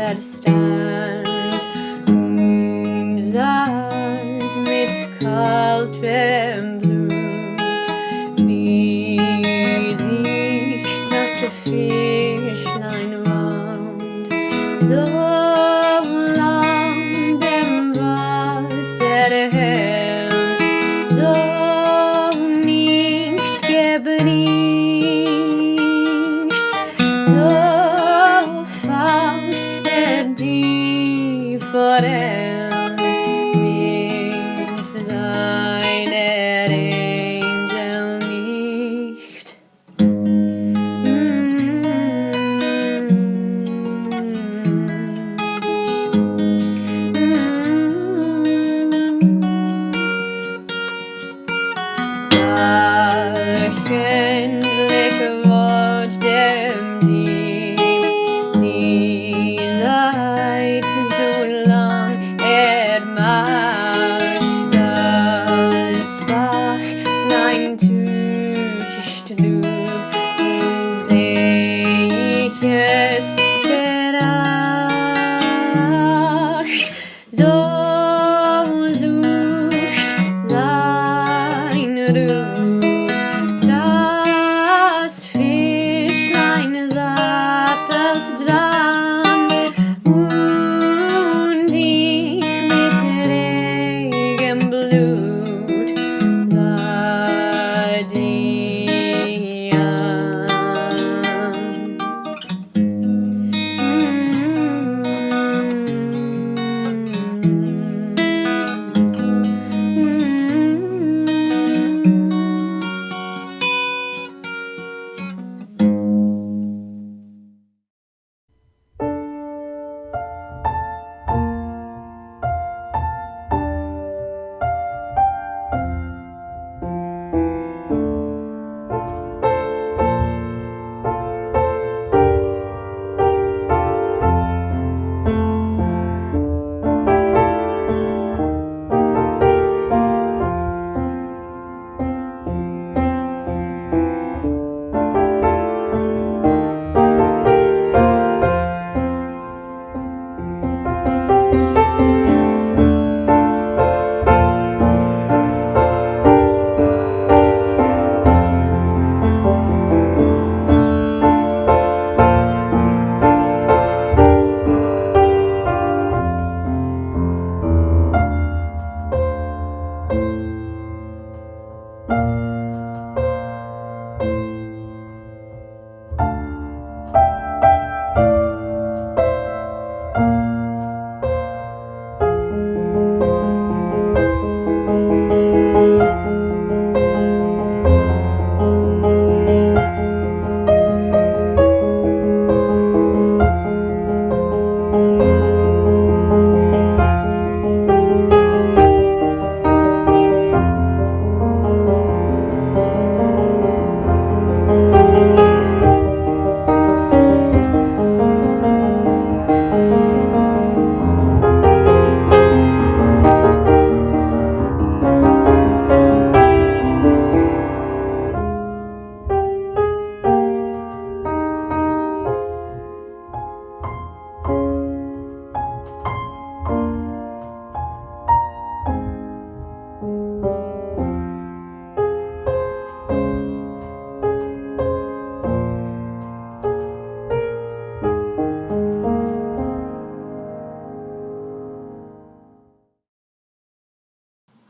Verstand saß mit kaltem Blut, wie sich das Fischlein wand, so lang dem Wasser her, so nicht gebricht, so fangt die voran mit seiner Engel nicht. Wöchentlich wird dem die Leid so lang macht, das Bachlein tücht lug, ich es geracht, so sucht sein Ruht, das Fischlein sappelt dran, und ich mit regem Blut sah die an.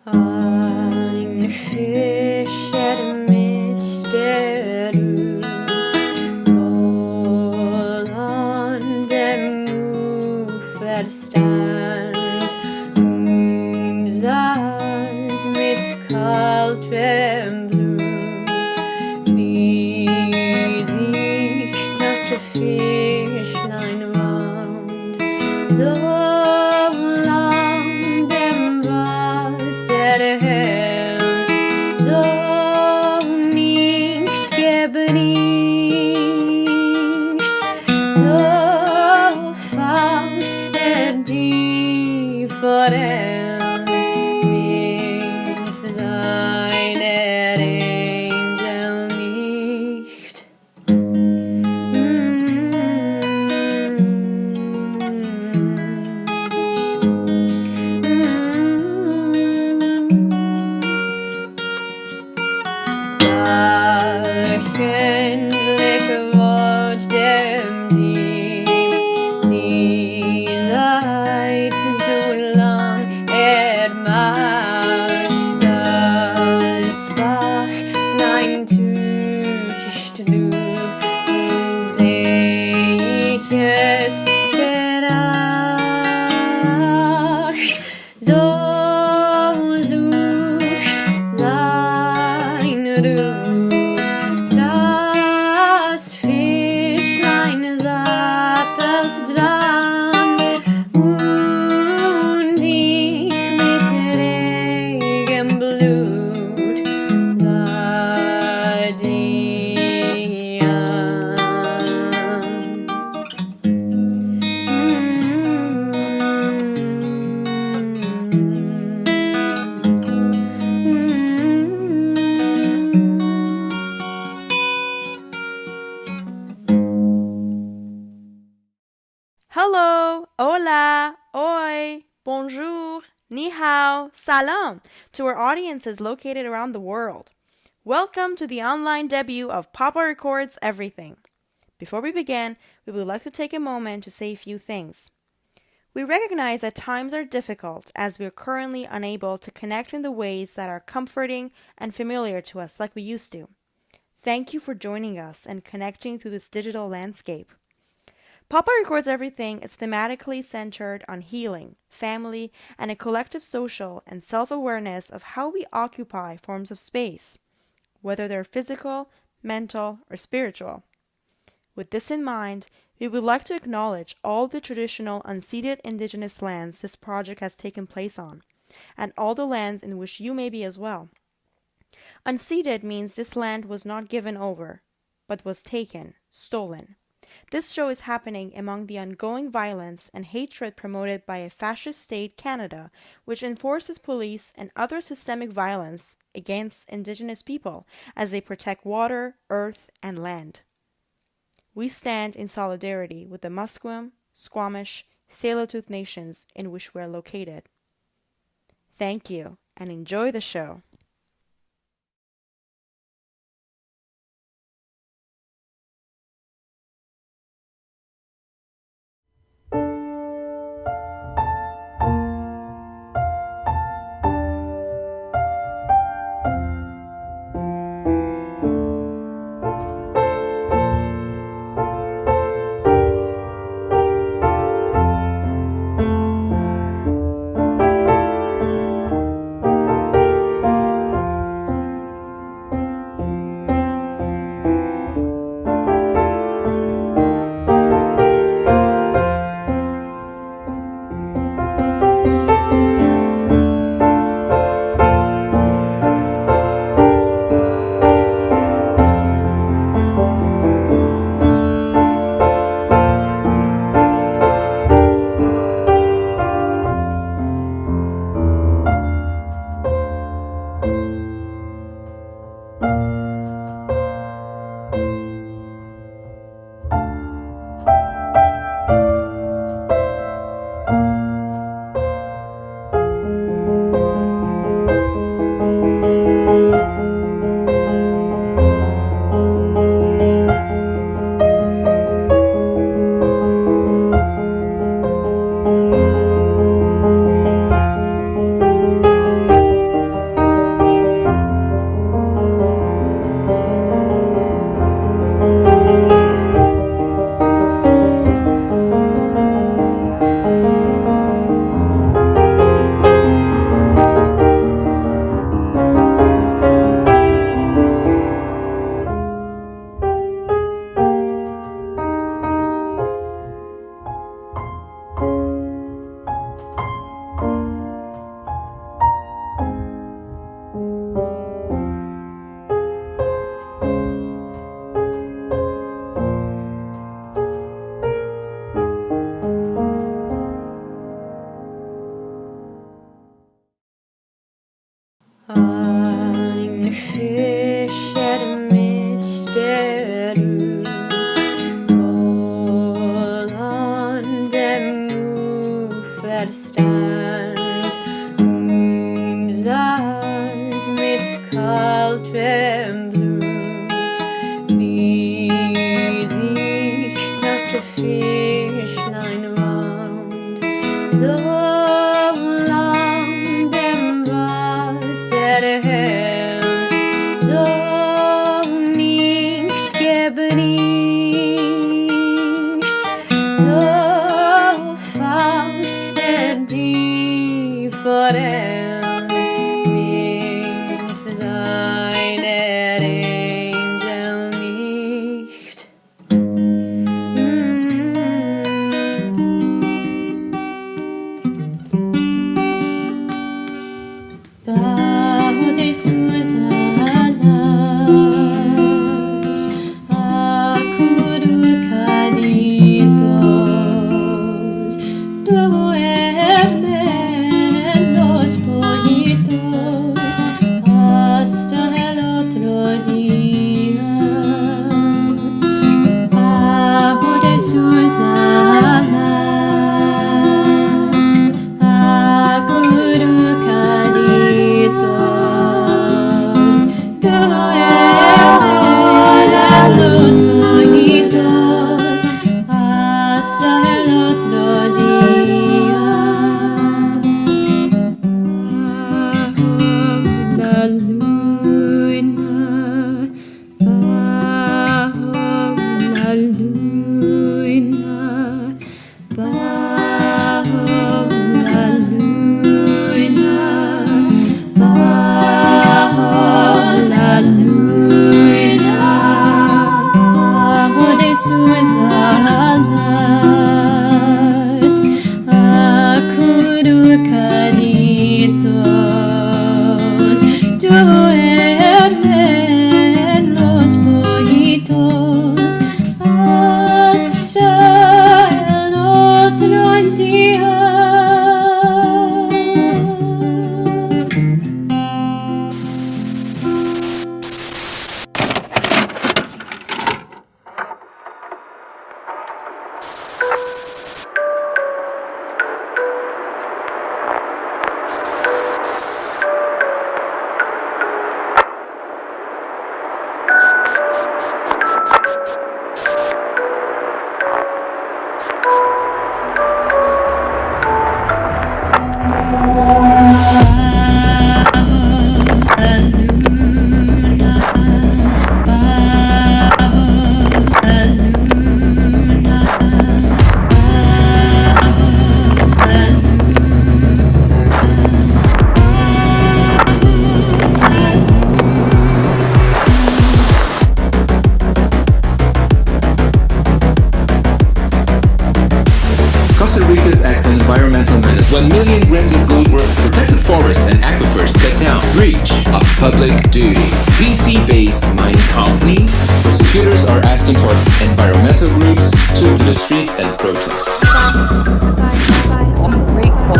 Ein Fischer mit der Rut, wohl an dem Ufer stand, saß mit kaltem Blut, wie sich das Fischlein wand, so lang dem Wasser her, so nicht gebricht, so fangt die voran mit seiner Engel nicht. Hello, hola, oi, bonjour, ni hao, salam to our audiences located around the world. Welcome to the online debut of Papa Records Everything. Before we begin, we would like to take a moment to say a few things. We recognize that times are difficult as we are currently unable to connect in the ways that are comforting and familiar to us like we used to. Thank you for joining us and connecting through this digital landscape. Papa Records Everything is thematically centered on healing, family, and a collective social and self-awareness of how we occupy forms of space, whether they're physical, mental, or spiritual. With this in mind, we would like to acknowledge all the traditional unceded indigenous lands this project has taken place on, and all the lands in which you may be as well. Unceded means this land was not given over, but was taken, stolen. This show is happening among the ongoing violence and hatred promoted by a fascist state, Canada, which enforces police and other systemic violence against Indigenous people as they protect water, earth, and land. We stand in solidarity with the Musqueam, Squamish, Tsleil-Waututh nations in which we are located. Thank you, and enjoy the show. I'm a fish amidst dead roots, fall on dem Uferstand, umsatz mit kaltem Blut, wie sich das Fischlein wand, so lang dem Wasser her, so nicht gebricht, so fangt die Forelle mit seiner Angel nicht. bajo la luna, bajo la luna, bajo de sus alas, acurrucaditos, duermen los pollitos hasta el otro día. Costa Rica's excellent environmental menace. 1 million grams of gold worth protected forests and aquifers cut down. Breach of public duty. BC-based mining company. Prosecutors are asking for environmental groups to the streets and protest. I'm grateful.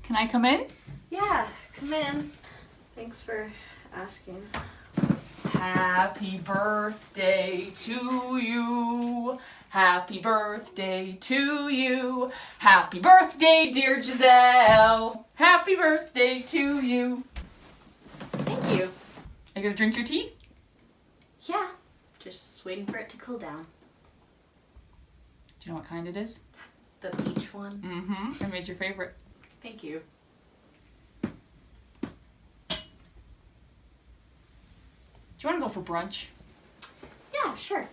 Can I come in? Yeah, come in. Thanks for asking. Happy birthday to you. Happy birthday to you. Happy birthday, dear Giselle. Happy birthday to you. Thank you. Are you gonna drink your tea? Yeah, just waiting for it to cool down. Do you know what kind it is? The peach one. Mm-hmm. I made your favorite. Thank you. Do you want to go for brunch? Yeah, sure.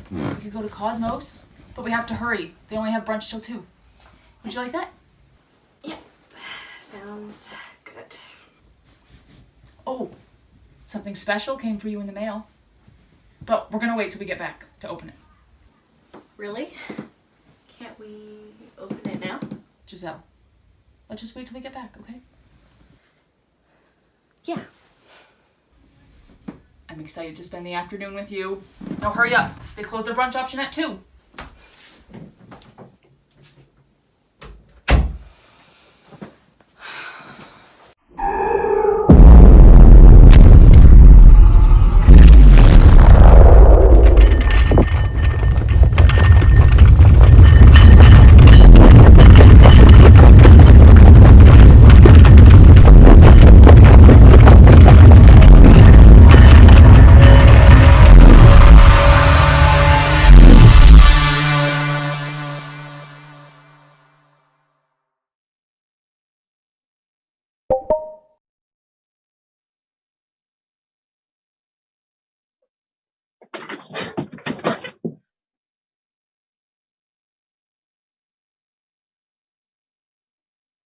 We could go to Cosmos, but we have to hurry. They only have brunch till 2. Would you like that? Yeah, sounds good. Oh, something special came for you in the mail. But we're gonna wait till we get back to open it. Really? Can't we open it now? Giselle, let's just wait till we get back, okay? Yeah. I'm excited to spend the afternoon with you. Now hurry up. They close their brunch option at 2.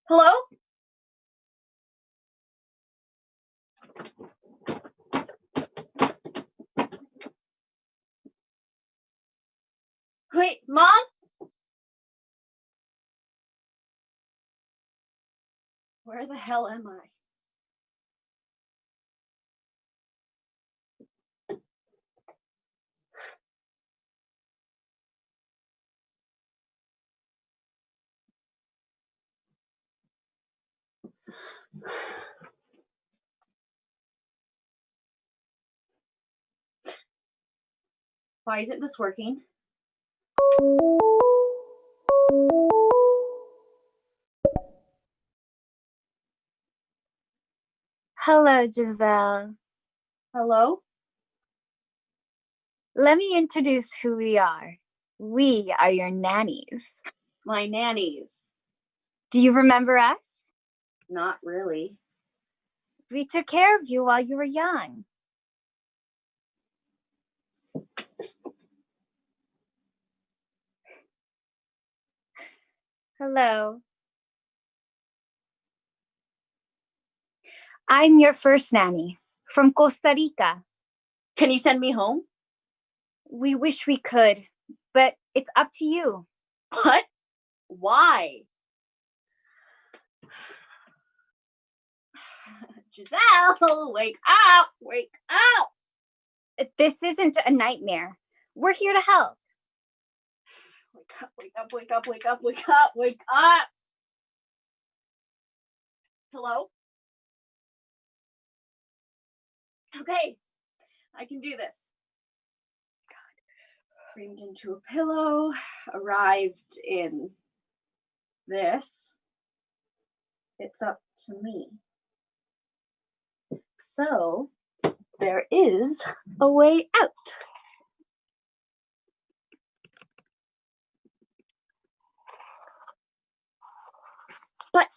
Hello? Wait, Mom? Where the hell am I? Why isn't this working? Hello, Giselle. Hello? Let me introduce who we are. We are your nannies. My nannies. Do you remember us? Not really. We took care of you while you were young. Hello. I'm your first nanny from Costa Rica. Can you send me home? We wish we could, but it's up to you. What? Why? Giselle, wake up! Wake up! This isn't a nightmare. We're here to help. Wake up, wake up, wake up, wake up, wake up, wake up! Hello? Okay, I can do this. Screamed into a pillow, arrived in this. It's up to me. So, there is a way out. But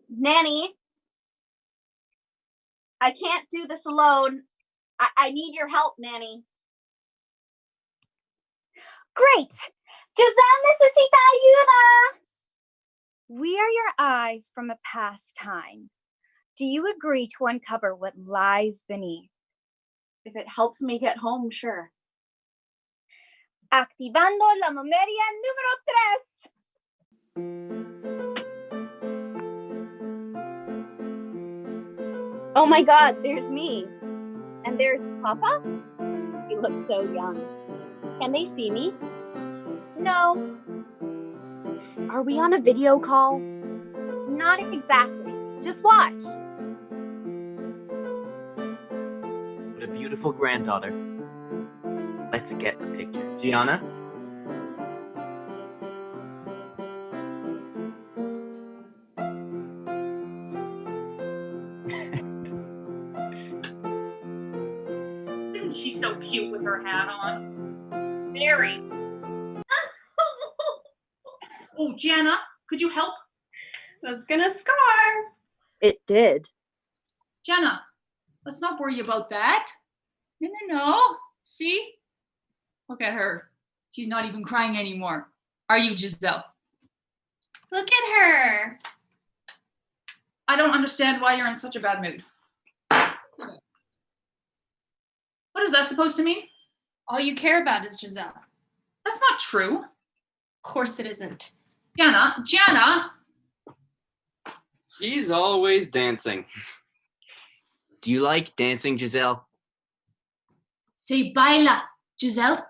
Nanny, I can't do this alone. I need your help, Nanny. Great! Giselle necesita ayuda! We are your eyes from a past time. Do you agree to uncover what lies beneath? If it helps me get home, sure. Activando la memoria número 3. Oh my God, there's me. And there's Papa? He looks so young. Can they see me? No, Are we on a video call? not exactly. Just watch. What a beautiful granddaughter. Let's get a picture. Gianna? Isn't she so cute with her hat on? Very. Oh, Jana, could you help? That's gonna scar. It did. Jana, let's not worry about that. No. See? Look at her. She's not even crying anymore. Are you, Giselle? Look at her. I don't understand why you're in such a bad mood. What is that supposed to mean? All you care about is Giselle. That's not true. Of course it isn't. Jana! She's always dancing. Do you like dancing, Giselle? Say baila, Giselle.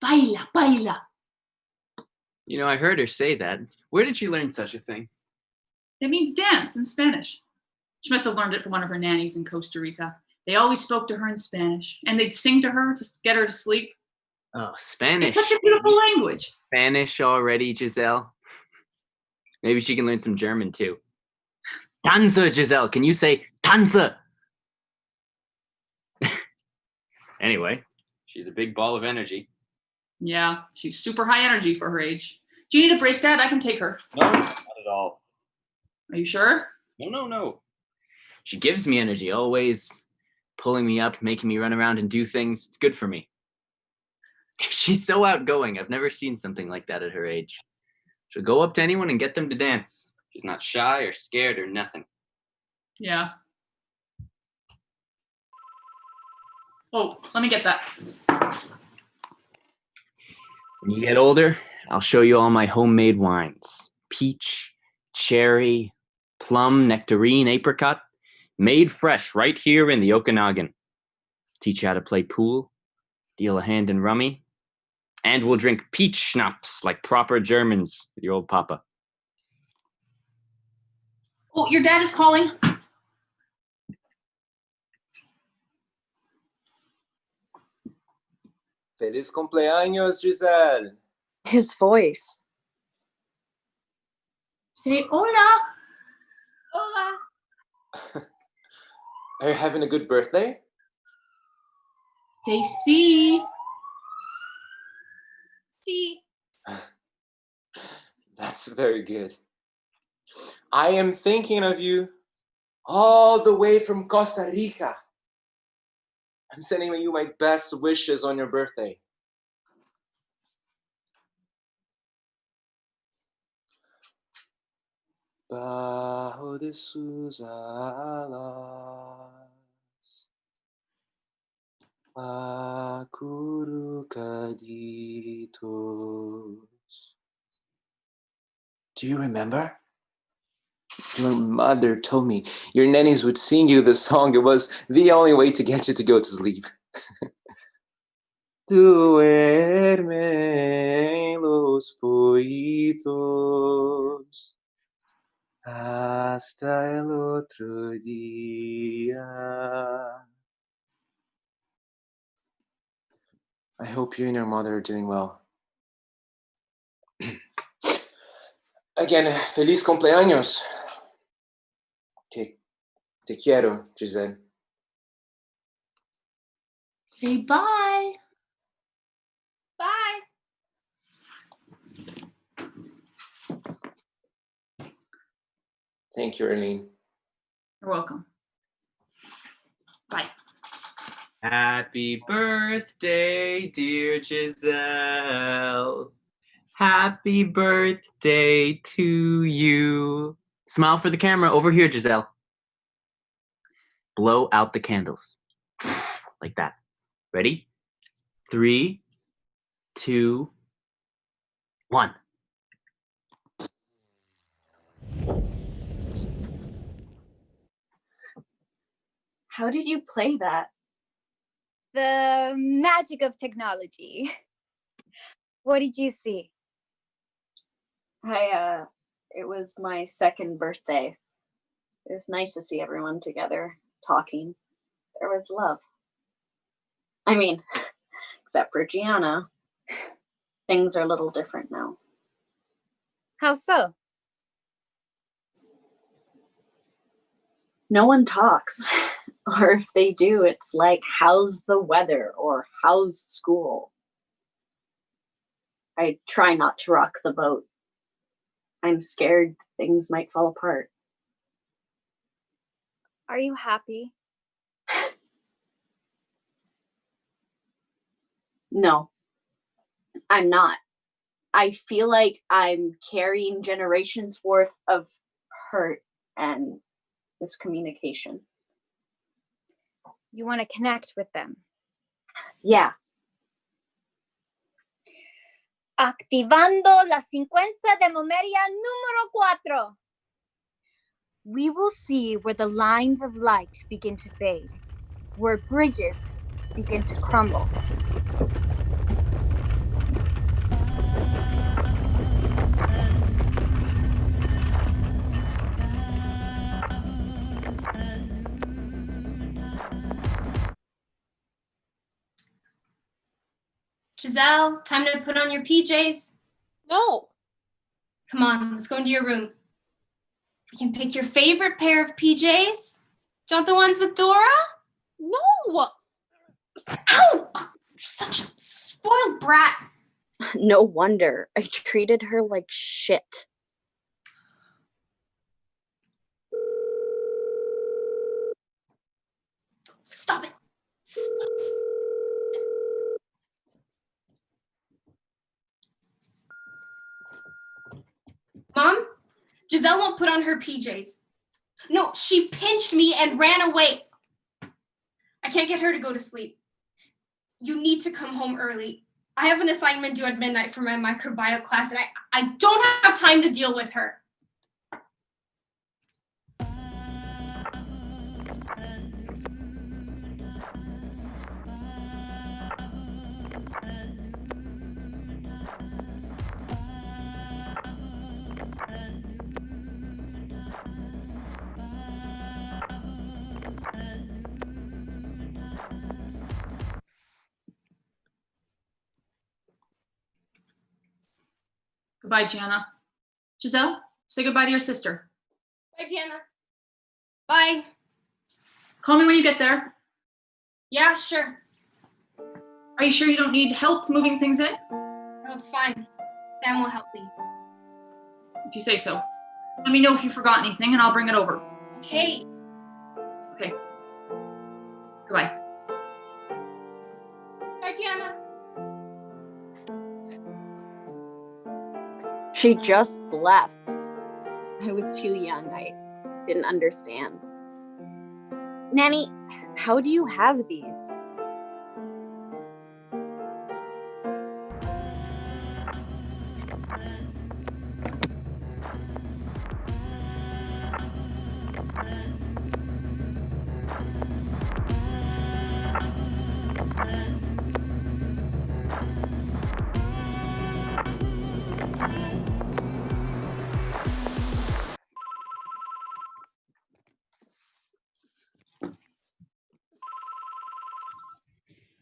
Baila. You know, I heard her say that. Where did she learn such a thing? It means dance in Spanish. She must have learned it from one of her nannies in Costa Rica. They always spoke to her in Spanish, and they'd sing to her to get her to sleep. Oh, Spanish. It's such a beautiful language. Spanish already, Giselle? Maybe she can learn some German too. Tanze, Giselle. Can you say Tanze? Anyway, she's a big ball of energy. Yeah, she's super high energy for her age. Do you need a break, Dad? I can take her. No, not at all. Are you sure? No. She gives me energy, always pulling me up, making me run around and do things. It's good for me. She's so outgoing. I've never seen something like that at her age. She'll go up to anyone and get them to dance. She's not shy or scared or nothing. Yeah. Oh, let me get that. When you get older, I'll show you all my homemade wines. Peach, cherry, plum, nectarine, apricot, made fresh right here in the Okanagan. Teach you how to play pool, deal a hand in rummy, and we'll drink peach schnapps like proper Germans with your old papa. Oh, your dad is calling. Feliz cumpleaños, Giselle. His voice. Say hola. Hola. Are you having a good birthday? Say sí. See. That's very good. I am thinking of you all the way from Costa Rica. I'm sending you my best wishes on your birthday. Bajo de sus alas, acurrucaditos. Do you remember? Your mother told me your nannies would sing you the song. It was the only way to get you to go to sleep. Duerme los pollitos hasta el otro día. I hope you and your mother are doing well. Again, feliz cumpleaños. Te quiero, Giselle. Say bye. Bye. Thank you, Arlene. You're welcome. Bye. Happy birthday, dear Giselle. Happy birthday to you. Smile for the camera over here, Giselle. Blow out the candles. Like that. Ready? 3, 2, 1. How did you play that? The magic of technology. What did you see? It was my second birthday. It was nice to see everyone together, talking. There was love. I mean, except for Gianna. Things are a little different now. How so? No one talks. Or if they do, it's like, how's the weather? Or how's school? I try not to rock the boat. I'm scared things might fall apart. Are you happy? No, I'm not. I feel like I'm carrying generations worth of hurt and miscommunication. You want to connect with them. Yeah. Activando la secuencia de memoria número 4. We will see where the lines of light begin to fade, where bridges begin to crumble. Giselle, time to put on your PJs. No. Come on, let's go into your room. You can pick your favorite pair of PJs. Do you want the ones with Dora? No. Ow! You're such a spoiled brat. No wonder. I treated her like shit. Stop it. Stop. Mom, Giselle won't put on her PJs. No, she pinched me and ran away. I can't get her to go to sleep. you need to come home early. I have an assignment due at midnight for my microbiome class, and I don't have time to deal with her. Goodbye, Gianna. Giselle, say goodbye to your sister. Bye, Gianna. Bye. Call me when you get there. Yeah, sure. Are you sure you don't need help moving things in? No, it's fine. Sam will help me. If you say so. Let me know if you forgot anything and I'll bring it over. Okay. Okay. Goodbye. Bye, Gianna. She just left. I was too young. I didn't understand. Nanny, how do you have these?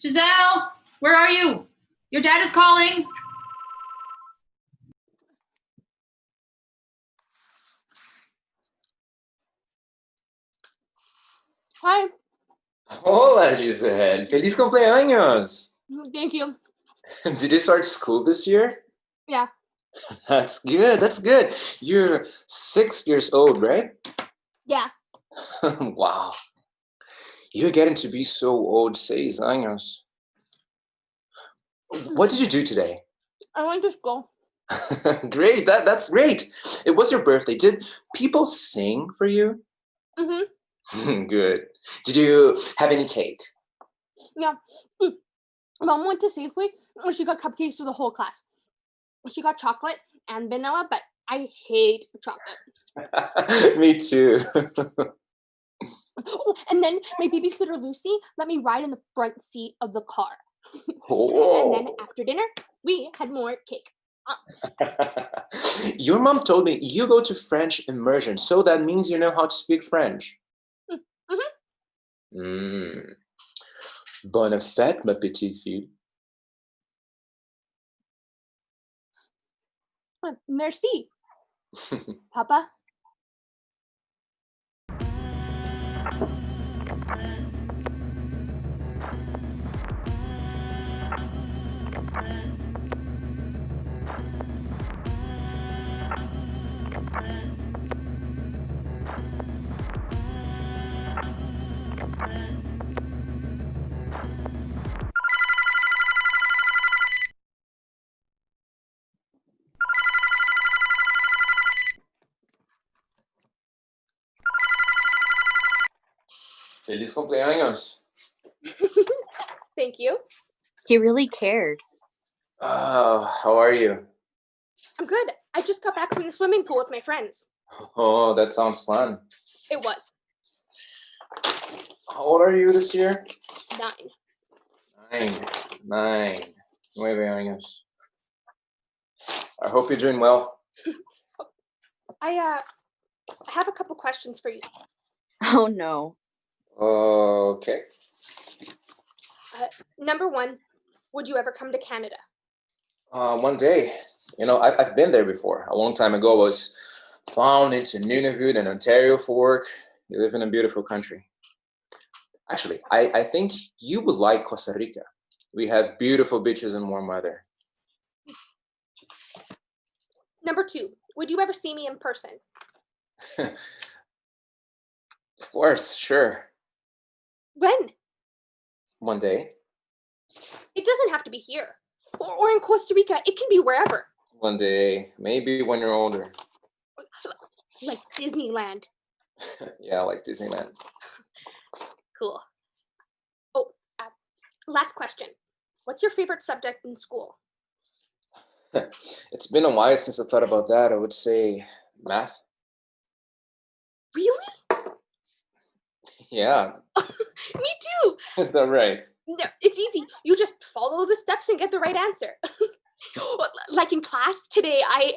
Giselle, where are you? Your dad is calling. Hi. Hola, Giselle. Feliz cumpleaños. Thank you. Did you start school this year? Yeah. That's good. That's good. You're 6 years old, right? Yeah. Wow. You're getting to be so old, 6 años. What did you do today? I went to school. Great. That's great. It was your birthday. Did people sing for you? Mm-hmm. Good. Did you have any cake? Yeah. Mom went to Safeway and she got cupcakes for the whole class. She got chocolate and vanilla, but I hate chocolate. Me too. Oh, and then my babysitter Lucy let me ride in the front seat of the car. And then after dinner, we had more cake. Your mom told me you go to French immersion, so that means you know how to speak French. Mm-hmm. Bonne fête, ma petite fille. Merci, Papa. Feliz cumpleaños. Thank you. He really cared. How are you? I'm good. I just got back from the swimming pool with my friends. Oh, that sounds fun. It was. How old are you this year? 9. 9. 9 años. I hope you're doing well. I have a couple questions for you. Oh no. Okay. Number 1, would you ever come to Canada? One day. You know, I've been there before. A long time ago, I was found into Nunavut and Ontario for work. You live in a beautiful country. Actually, I think you would like Costa Rica. We have beautiful beaches and warm weather. Number 2, would you ever see me in person? Of course, sure. When? One day. It doesn't have to be here. Or in Costa Rica. It can be wherever. One day. Maybe when you're older. Like Disneyland. Yeah, like Disneyland. Cool. Oh, last question. What's your favorite subject in school? It's been a while since I thought about that. I would say math. Really? Yeah, Me too. is that right? No, it's easy. You just follow the steps and get the right answer. Like in class today, I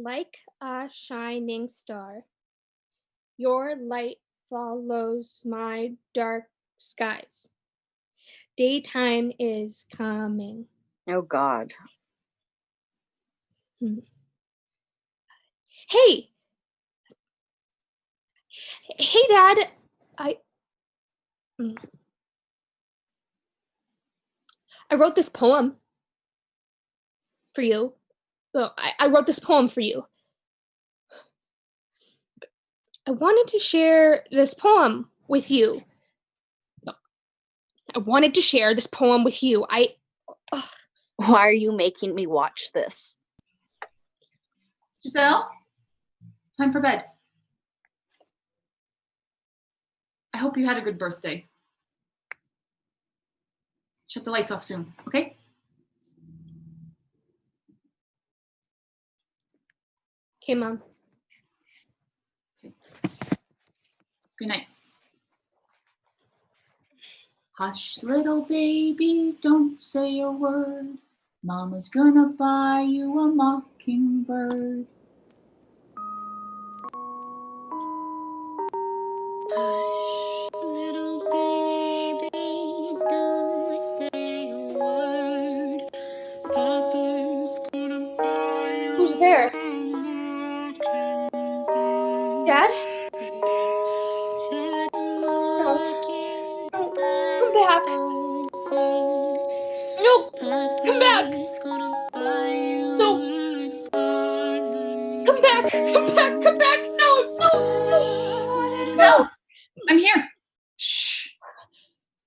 like a shining star. Your light follows my dark skies. Daytime is coming. Oh God. Hey! Hey, Dad! I wrote this poem for you. Well, I wrote this poem for you. I wanted to share this poem with you. I wanted to share this poem with you. Why are you making me watch this? Giselle, time for bed. I hope you had a good birthday. Shut the lights off soon, okay? Okay, Mom. Okay. Good night. Hush, little baby, don't say a word. Mama's gonna buy you a mockingbird. Hush, little baby, don't say a word. Papa's gonna buy you. Who's there? Dad? No. Come back. No. Come back. No. Come back. Come back. Come back. No. No. Giselle, I'm here. Shh.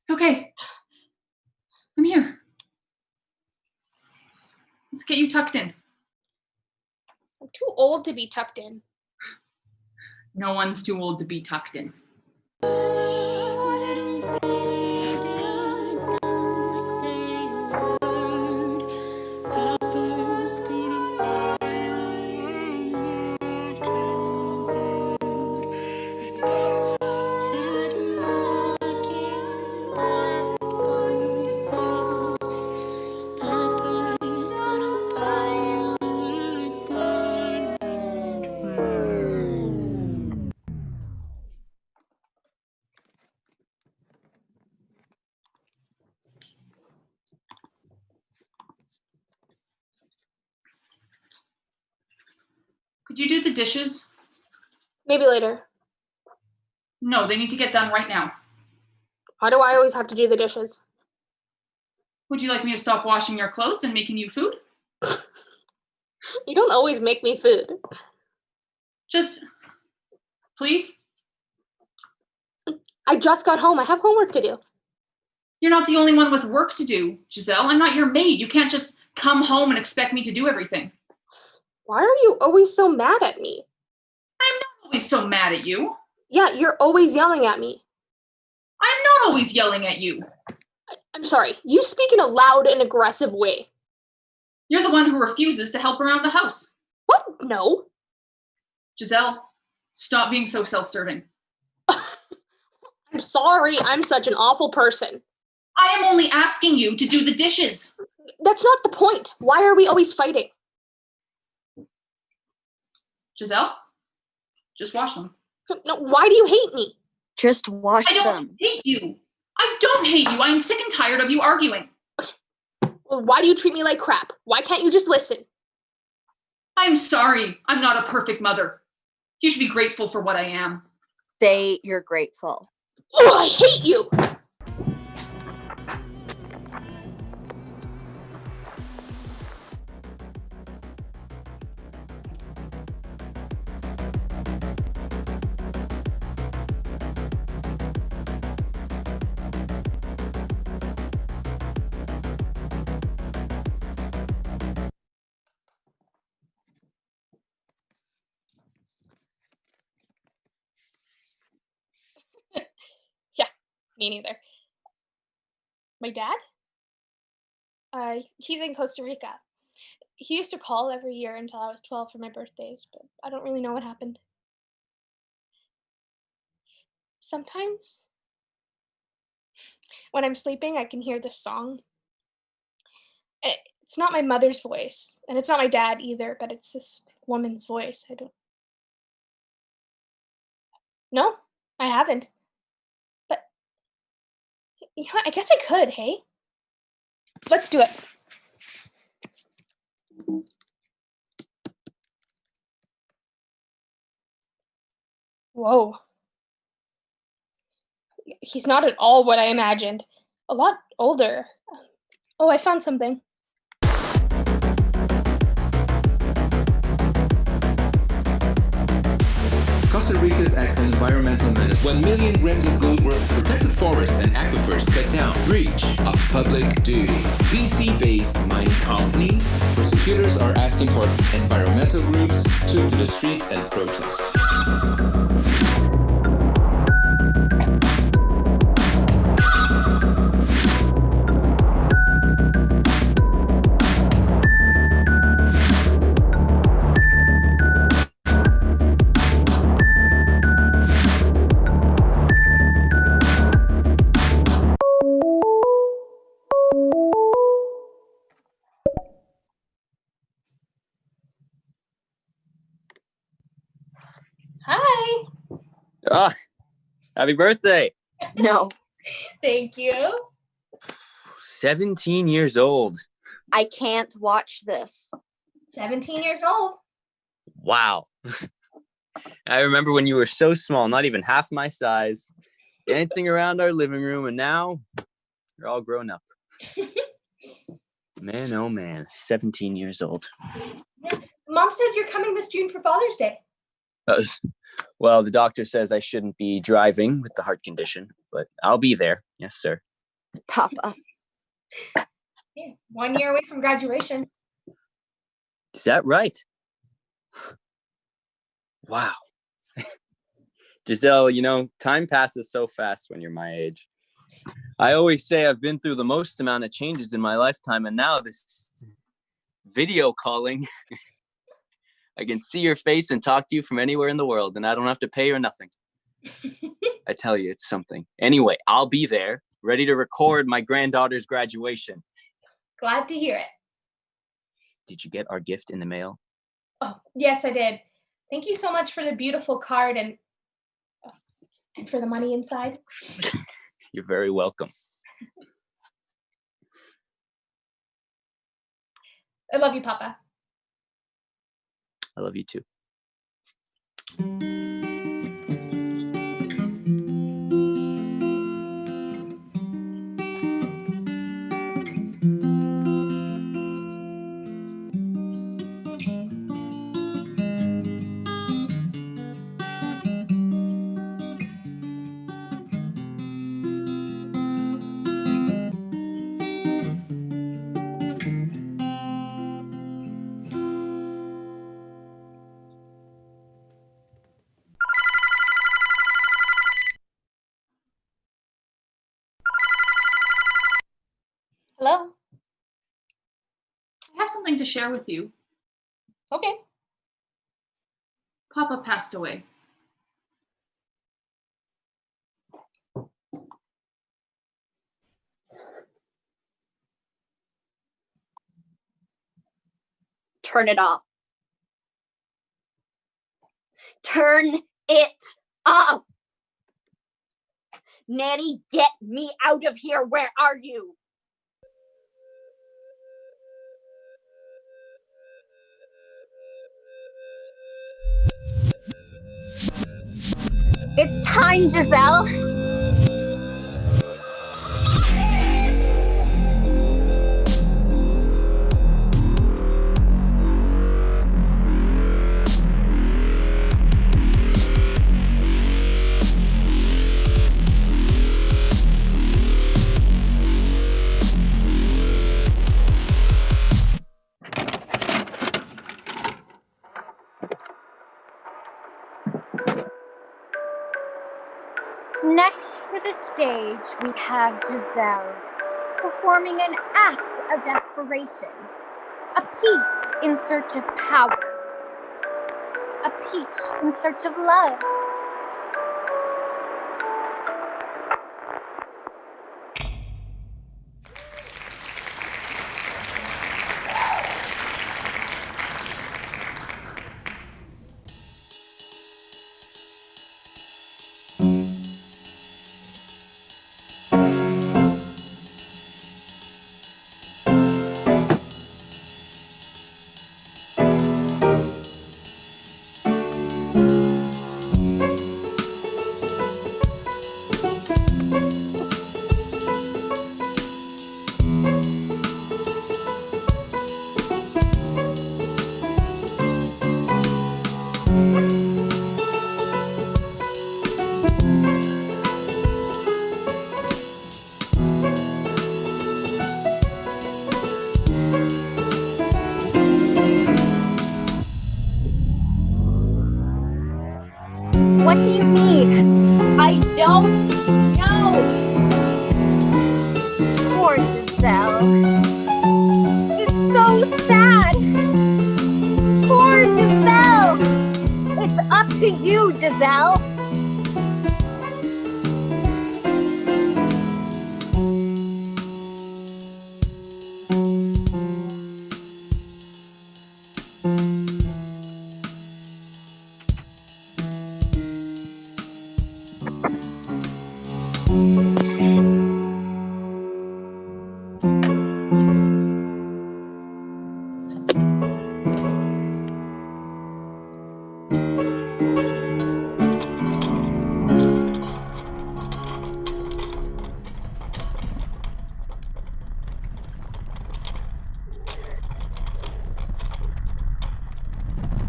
It's okay. I'm here. Let's get you tucked in. I'm too old to be tucked in. No one's too old to be tucked in. Could you do the dishes? Maybe later. No, they need to get done right now. Why do I always have to do the dishes? Would you like me to stop washing your clothes and making you food? You don't always make me food. Just, please? I just got home. I have homework to do. You're not the only one with work to do, Giselle. I'm not your maid. You can't just come home and expect me to do everything. Why are you always so mad at me? I'm not always so mad at you. Yeah, you're always yelling at me. I'm not always yelling at you. I'm sorry. You speak in a loud and aggressive way. You're the one who refuses to help around the house. What? No. Giselle, stop being so self-serving. I'm sorry. I'm such an awful person. I am only asking you to do the dishes. That's not the point. Why are we always fighting? Giselle, just wash them. No, why do you hate me? Just wash I don't them. hate you. I don't hate you. I'm sick and tired of you arguing. Well, why do you treat me like crap? Why can't you just listen? I'm sorry. I'm not a perfect mother. You should be grateful for what I am. Say you're grateful. Oh, I hate you! Me neither. My dad? He's in Costa Rica. He used to call every year until I was 12 for my birthdays, but I don't really know what happened. Sometimes, when I'm sleeping, I can hear this song. It's not my mother's voice, and it's not my dad either, but it's this woman's voice. I don't. No, I haven't. But I guess I could, hey? Let's do it. Whoa. He's not at all what I imagined. A lot older. Oh, I found something. Costa Rica's excellent environmental menace. 1 million grams of gold worth protected forests and aquifers cut down. Breach of public duty. BC-based mining company. Prosecutors are asking for environmental groups to the streets and protest. Hi. Ah, happy birthday. No, Thank you. 17 years old. I can't watch this. 17 years old. Wow. I remember when you were so small, not even half my size, dancing around our living room, and now you're all grown up. Man, oh man, 17 years old. Yeah. Mom says you're coming this June for Father's Day. Well, the doctor says I shouldn't be driving with the heart condition, but I'll be there. Yes, sir. Papa. Yeah, 1 year away from graduation. Is that right? Wow. Giselle, time passes so fast when you're my age. I always say I've been through the most amount of changes in my lifetime, and now this video calling, I can see your face and talk to you from anywhere in the world, and I don't have to pay or nothing. I tell you, it's something. Anyway, I'll be there, ready to record my granddaughter's graduation. Glad to hear it. Did you get our gift in the mail? Oh, yes, I did. Thank you so much for the beautiful card and for the money inside. You're very welcome. I love you, Papa. I love you too. Hello? I have something to share with you. Okay. Papa passed away. Turn it off. Turn it off. Nanny, get me out of here. Where are you? It's time, Giselle. Next to the stage, we have Giselle performing an act of desperation, a piece in search of power, a piece in search of love. What do you need? I don't know. Poor Giselle. It's so sad. Poor Giselle. It's up to you, Giselle.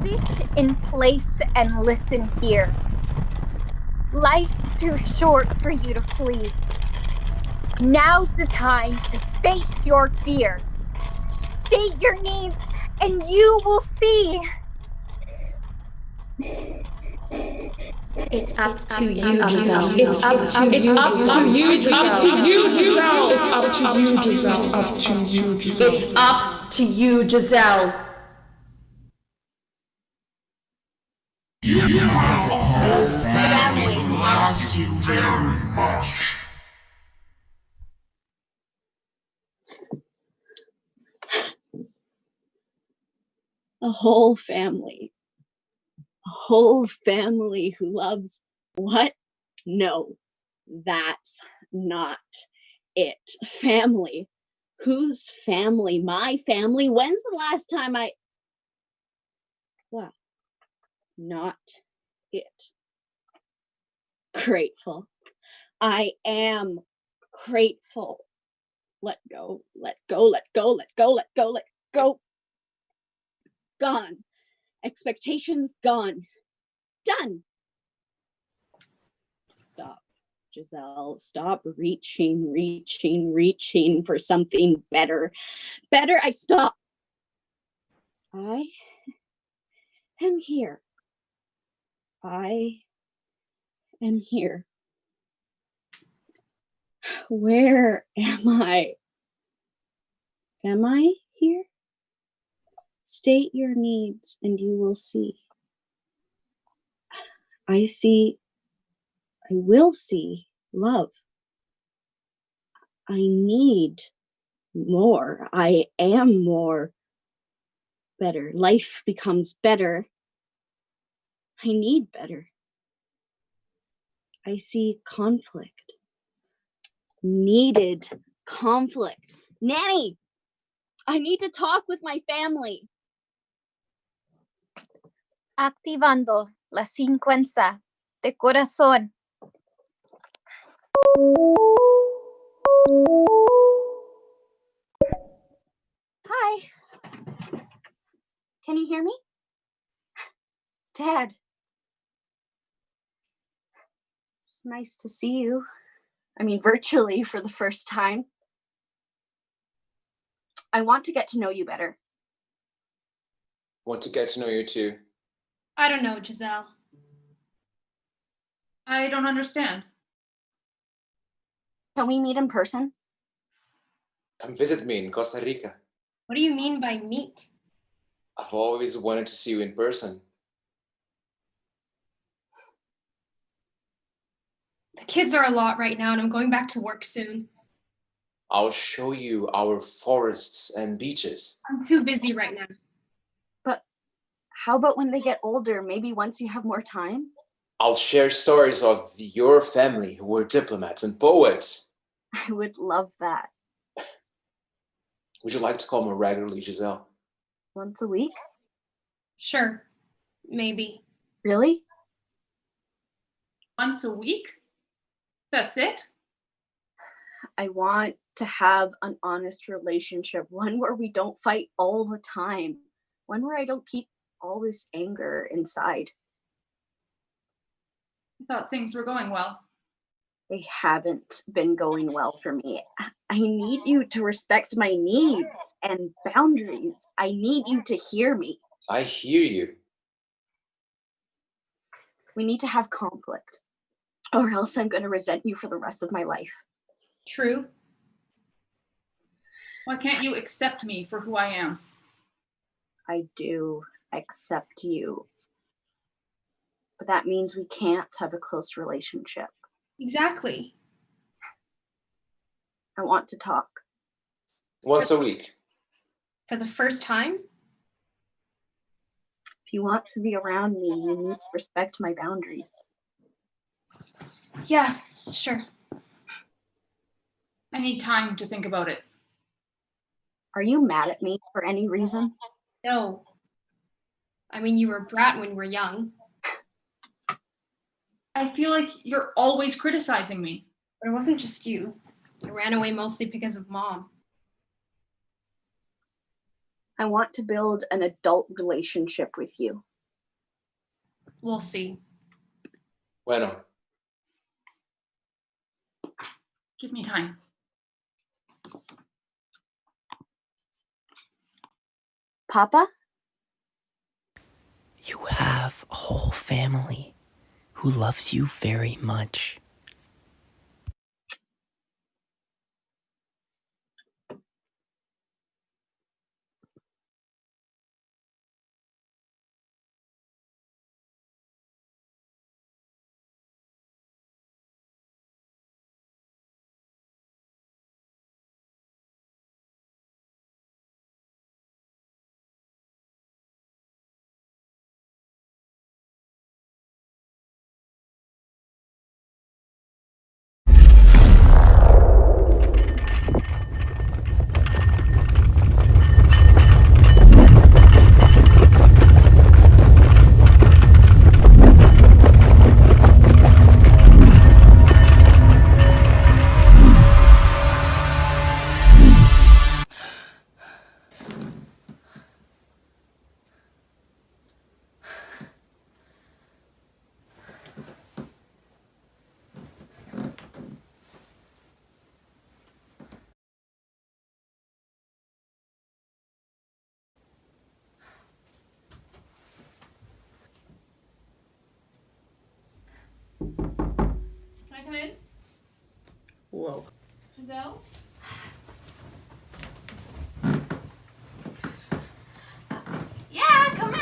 Sit in place and listen here. Life's too short for you to flee. Now's the time to face your fear. State your needs, and you will see. It's up to you, Giselle. It's up to you, Giselle. It's up to you, Giselle. It's up to you, Giselle. It's up to you, Giselle. You have a whole family who loves you very much. A whole family. A whole family who loves what? No, that's not it. Family. Whose family? My family? When's the last time I... Well, not it. Grateful. I am grateful. Let go, let go, let go, let go, let go, let go. Gone. Expectations gone. Done. Stop, Giselle. Stop reaching for something better. Better, I stop. I am here. I am here. Where am I? Am I here? State your needs and you will see. I will see love. I need more. I am more. Better. Life becomes better. I need better. I see conflict. Needed conflict. Nanny, I need to talk with my family. Activando la secuencia de corazón. Hi. Can you hear me? Dad. It's nice to see you. I mean, virtually for the first time. I want to get to know you better. Want to get to know you too. I don't know, Giselle. I don't understand. Can we meet in person? Come visit me in Costa Rica. What do you mean by meet? I've always wanted to see you in person. The kids are a lot right now, and I'm going back to work soon. I'll show you our forests and beaches. I'm too busy right now. But how about when they get older, maybe once you have more time? I'll share stories of your family who were diplomats and poets. I would love that. Would you like to call more regularly, Giselle? Once a week? Sure, maybe. Really? Once a week? That's it? I want to have an honest relationship, one where we don't fight all the time, one where I don't keep all this anger inside. I thought things were going well. They haven't been going well for me. I need you to respect my needs and boundaries. I need you to hear me. I hear you. We need to have conflict, or else I'm going to resent you for the rest of my life. True. Why can't you accept me for who I am? I do accept you. But that means we can't have a close relationship. Exactly. I want to talk. Once a week. For the first time? If you want to be around me, you need to respect my boundaries. Yeah, sure. I need time to think about it. Are you mad at me for any reason? No. I mean, you were a brat when we were young. I feel like you're always criticizing me. But it wasn't just you. You ran away mostly because of Mom. I want to build an adult relationship with you. We'll see. Bueno. Give me time. Papa? You have a whole family who loves you very much. Can I come in? Whoa. Giselle? Yeah, come in.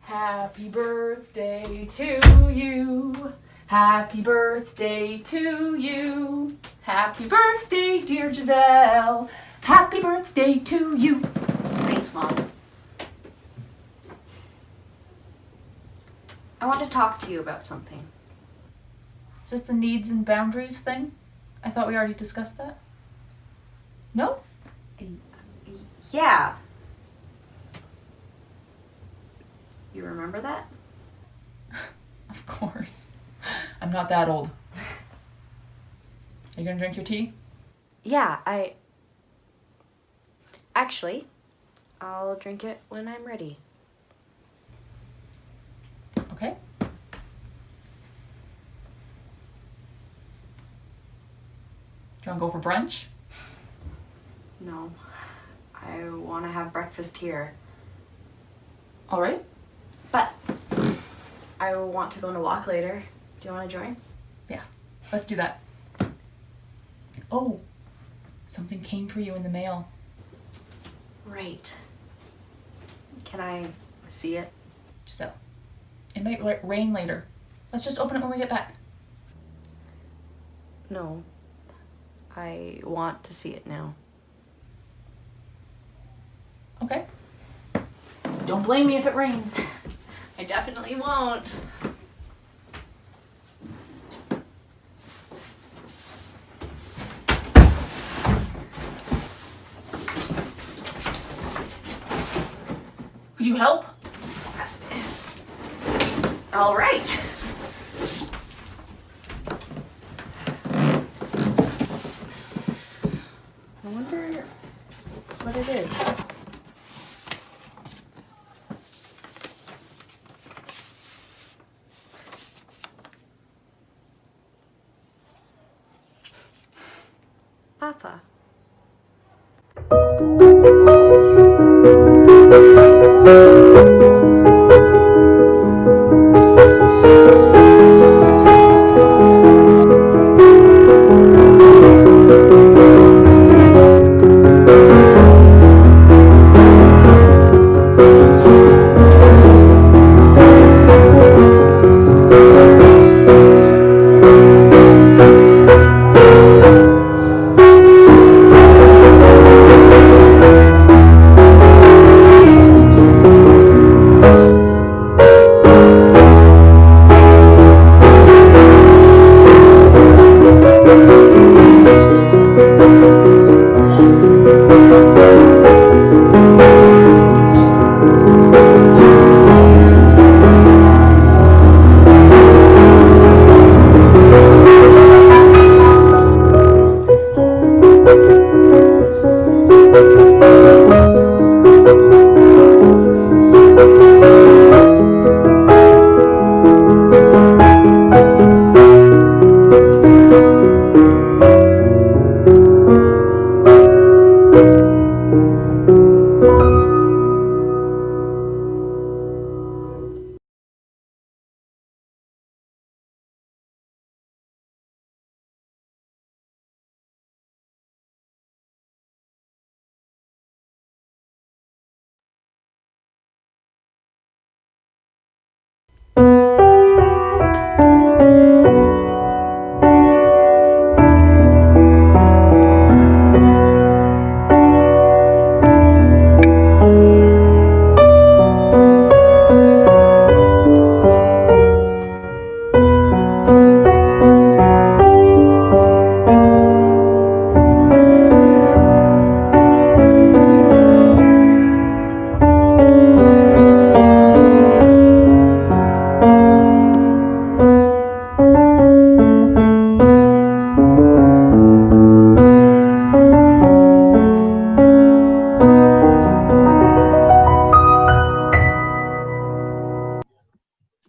Happy birthday to you. Happy birthday to you. Happy birthday, dear Giselle. Happy birthday to you. Thanks, Mom. I want to talk to you about something. Is this the needs and boundaries thing? I thought we already discussed that. No? Yeah. You remember that? Of course. I'm not that old. Are you gonna drink your tea? Yeah, Actually, I'll drink it when I'm ready. Okay. Do you wanna go for brunch? No, I want to have breakfast here. All right. But I want to go on a walk later. Do you want to join? Yeah, let's do that. Oh, something came for you in the mail. Right. Can I see it? Giselle, it might rain later. Let's just open it when we get back. No. I want to see it now. Okay. Don't blame me if it rains. I definitely won't. Could you help? All right. I wonder what it is. Papa.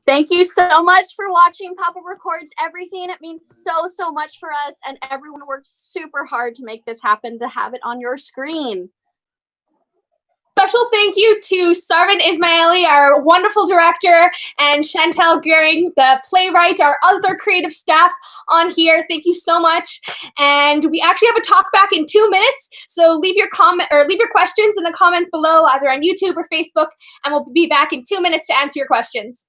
Thank you so much for watching. Papa Records Everything. It means so much for us, and everyone worked super hard to make this happen, to have it on your screen. Special thank you to Sarvan Ismaili, our wonderful director, and Chantel Goering, the playwright, our other creative staff on here. Thank you so much. And we actually have a talk back in 2 minutes, so leave your comment or leave your questions in the comments below, either on YouTube or Facebook, and we'll be back in 2 minutes to answer your questions.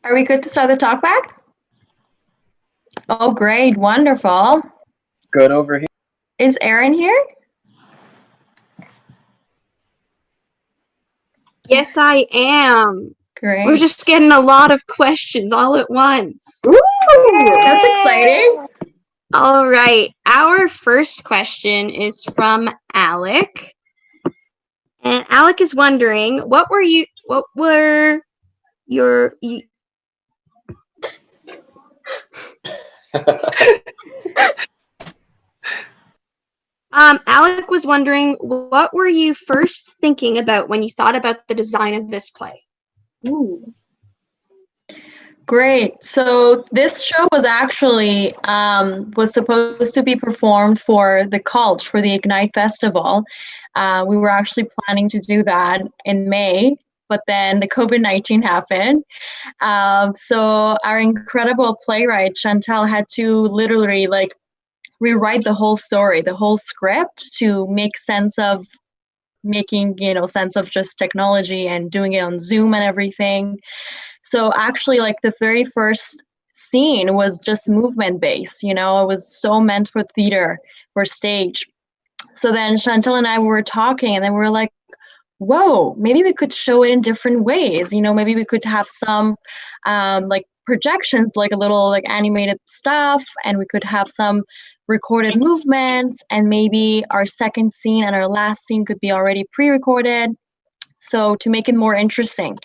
Are we good to start the talk back? Oh, great. Wonderful. Good over here. Is Erin here? Yes, I am. Great. We're just getting a lot of questions all at once. Ooh, that's exciting. All right. Our first question is from Alec. And Alec is wondering, what were your Alec was wondering, what were you first thinking about when you thought about the design of this play? Ooh. Great. So this show was actually was supposed to be performed for the Culture, for the Ignite Festival. We were actually planning to do that in May, but then the COVID-19 happened. So our incredible playwright Chantal had to literally rewrite the whole story, the whole script to make sense of making, sense of just technology and doing it on Zoom and everything. So actually, the very first scene was just movement based, it was so meant for theater, for stage. So then Chantal and I were talking, and then we were like, whoa, maybe we could show it in different ways. Maybe we could have some projections, a little animated stuff, and we could have some recorded movements, and maybe our second scene and our last scene could be already pre-recorded. So to make it more interesting.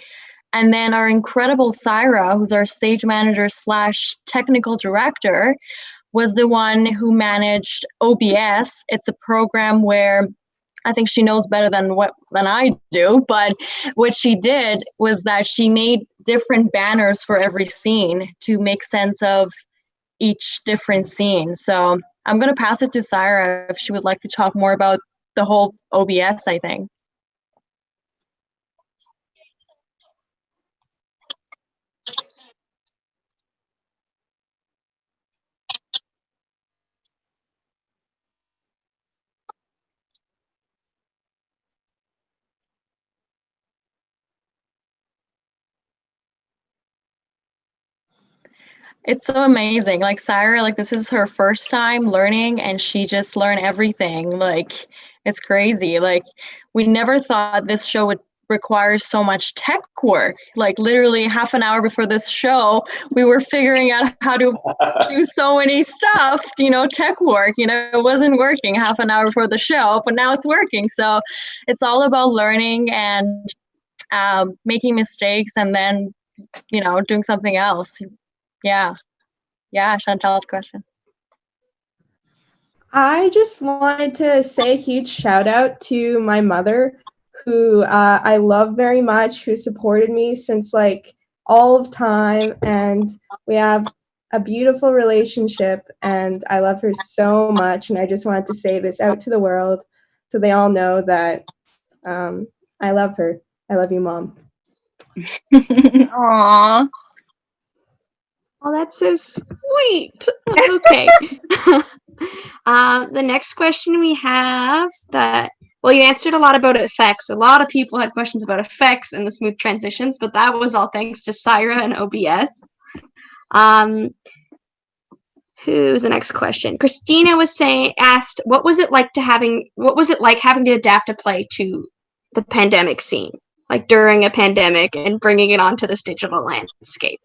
And then our incredible Syra, who's our stage manager / technical director, was the one who managed OBS. It's a program where I think she knows better than I do, but what she did was that she made different banners for every scene to make sense of each different scene. So I'm going to pass it to Syra if she would like to talk more about the whole OBS, I think. It's so amazing. Syra, this is her first time learning, and she just learned everything. It's crazy. We never thought this show would require so much tech work. Literally half an hour before this show, we were figuring out how to do so many stuff, tech work. It wasn't working half an hour before the show, but now it's working. So it's all about learning and making mistakes and then, doing something else. Yeah, Chantal's question. I just wanted to say a huge shout out to my mother, who I love very much, who supported me since all of time, and we have a beautiful relationship, and I love her so much, and I just wanted to say this out to the world so they all know that I love her. I love you, Mom. Aww. Oh, that's so sweet. Okay. The next question we have you answered a lot about effects. A lot of people had questions about effects and the smooth transitions, but that was all thanks to Syra and OBS. Who's the next question? Christina asked, what was it like having to adapt a play to the pandemic scene, during a pandemic and bringing it onto this digital landscape?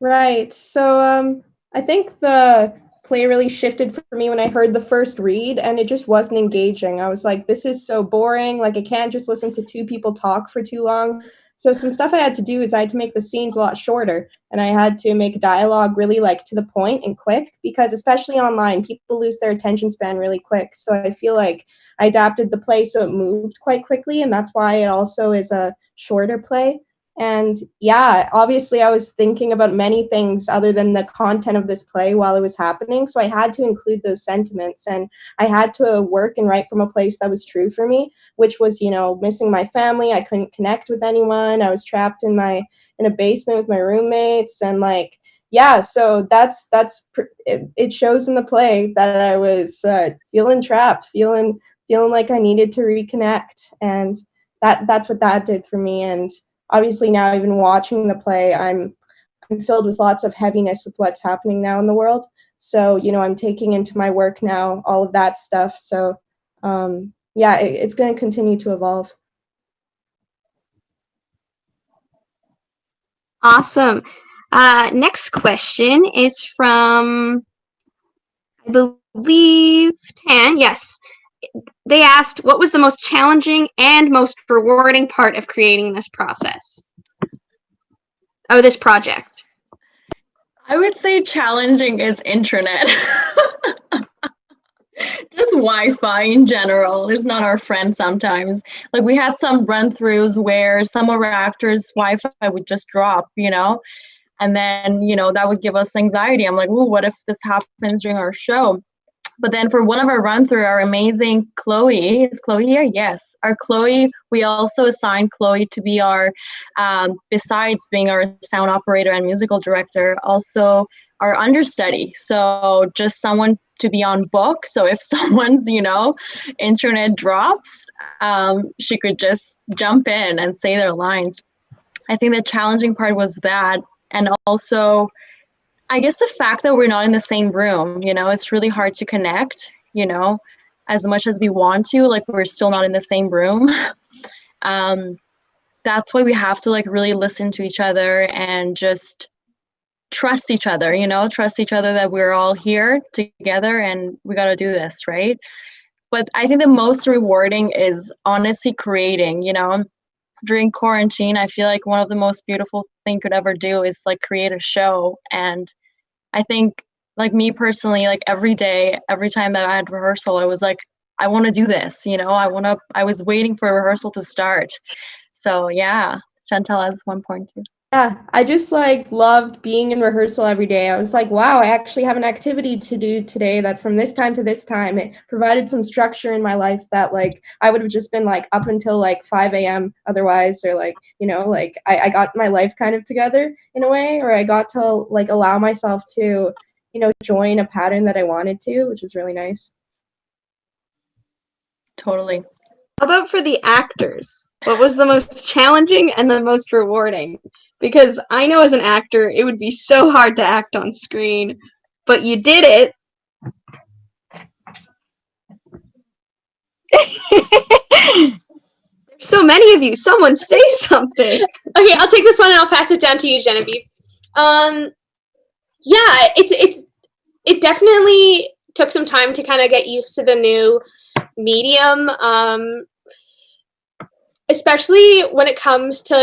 Right. So I think the play really shifted for me when I heard the first read, and it just wasn't engaging. I was like, this is so boring. I can't just listen to two people talk for too long. So some stuff I had to do is I had to make the scenes a lot shorter, and I had to make dialogue really to the point and quick, because especially online, people lose their attention span really quick. So I feel like I adapted the play so it moved quite quickly, and that's why it also is a shorter play. And yeah, obviously I was thinking about many things other than the content of this play while it was happening. So I had to include those sentiments, and I had to work and write from a place that was true for me, which was, missing my family. I couldn't connect with anyone. I was trapped in a basement with my roommates, and yeah, so it shows in the play that I was feeling trapped, feeling like I needed to reconnect, and that's what that did for me. And obviously now, even watching the play, I'm filled with lots of heaviness with what's happening now in the world. So I'm taking into my work now all of that stuff. So yeah, it's going to continue to evolve. Awesome. Next question is from, I believe, Tan. Yes. They asked, what was the most challenging and most rewarding part of creating this process? Oh, this project. I would say challenging is internet. Just Wi-Fi in general is not our friend sometimes. Like, we had some run-throughs where some of our actors' Wi-Fi would just drop, and then, that would give us anxiety. I'm like, ooh, what if this happens during our show? But then for one of our run-through, our amazing Chloe, is Chloe here? Yes. Our Chloe, we also assigned Chloe to be our, besides being our sound operator and musical director, also our understudy. So just someone to be on book. So if someone's, internet drops, she could just jump in and say their lines. I think the challenging part was that. And also, I guess the fact that we're not in the same room, it's really hard to connect, as much as we want to, we're still not in the same room. That's why we have to really listen to each other and just trust each other, trust each other that we're all here together and we got to do this, right? But I think the most rewarding is honestly creating, during quarantine. I feel like one of the most beautiful things you could ever do is create a show. And I think, me personally, every day, every time that I had rehearsal, I was like, I want to do this, I was waiting for rehearsal to start. So yeah, Chantal has 1.2. Yeah, I just loved being in rehearsal every day. I was like, wow, I actually have an activity to do today that's from this time to this time. It provided some structure in my life that I would have just been up until 5 a.m. otherwise, or I got my life kind of together in a way, or I got to allow myself to, join a pattern that I wanted to, which is really nice. Totally. How about for the actors? What was the most challenging and the most rewarding? Because I know as an actor, it would be so hard to act on screen, but you did it. There's so many of you. Someone say something. Okay, I'll take this one and I'll pass it down to you, Genevieve. Yeah, it definitely took some time to kind of get used to the new medium. Especially when it comes to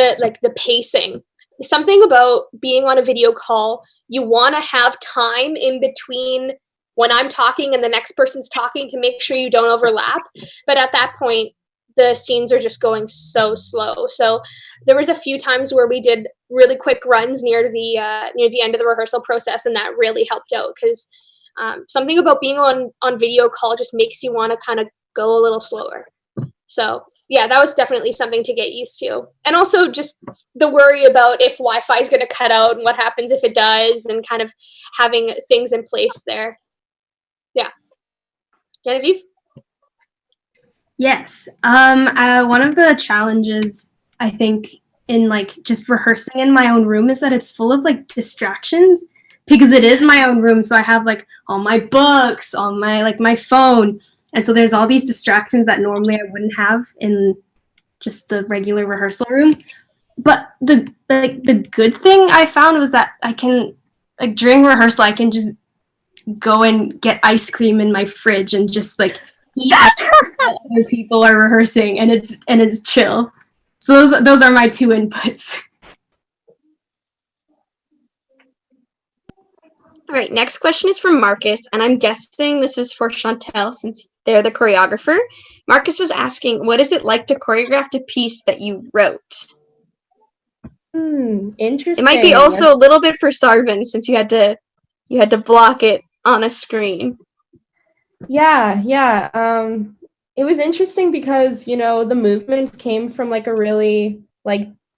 the pacing. Something about being on a video call, you want to have time in between when I'm talking and the next person's talking to make sure you don't overlap. But at that point, the scenes are just going so slow. So there was a few times where we did really quick runs near the end of the rehearsal process, and that really helped out because something about being on video call just makes you want to kind of go a little slower. So yeah, that was definitely something to get used to. And also just the worry about if Wi-Fi is going to cut out and what happens if it does, and kind of having things in place there. Yeah. Genevieve? Yes. One of the challenges, I think, in just rehearsing in my own room is that it's full of distractions, because it is my own room. So I have all my books, all my my phone. And so there's all these distractions that normally I wouldn't have in just the regular rehearsal room. But the good thing I found was that I can, during rehearsal, I can just go and get ice cream in my fridge and just eat while other people are rehearsing, and it's chill. So those are my two inputs. All right, next question is from Marcus, and I'm guessing this is for Chantal since they're the choreographer. Marcus was asking, what is it like to choreograph a piece that you wrote? Interesting. It might be also a little bit for Sarvin since you had to block it on a screen. Yeah. It was interesting because, the movements came from like a really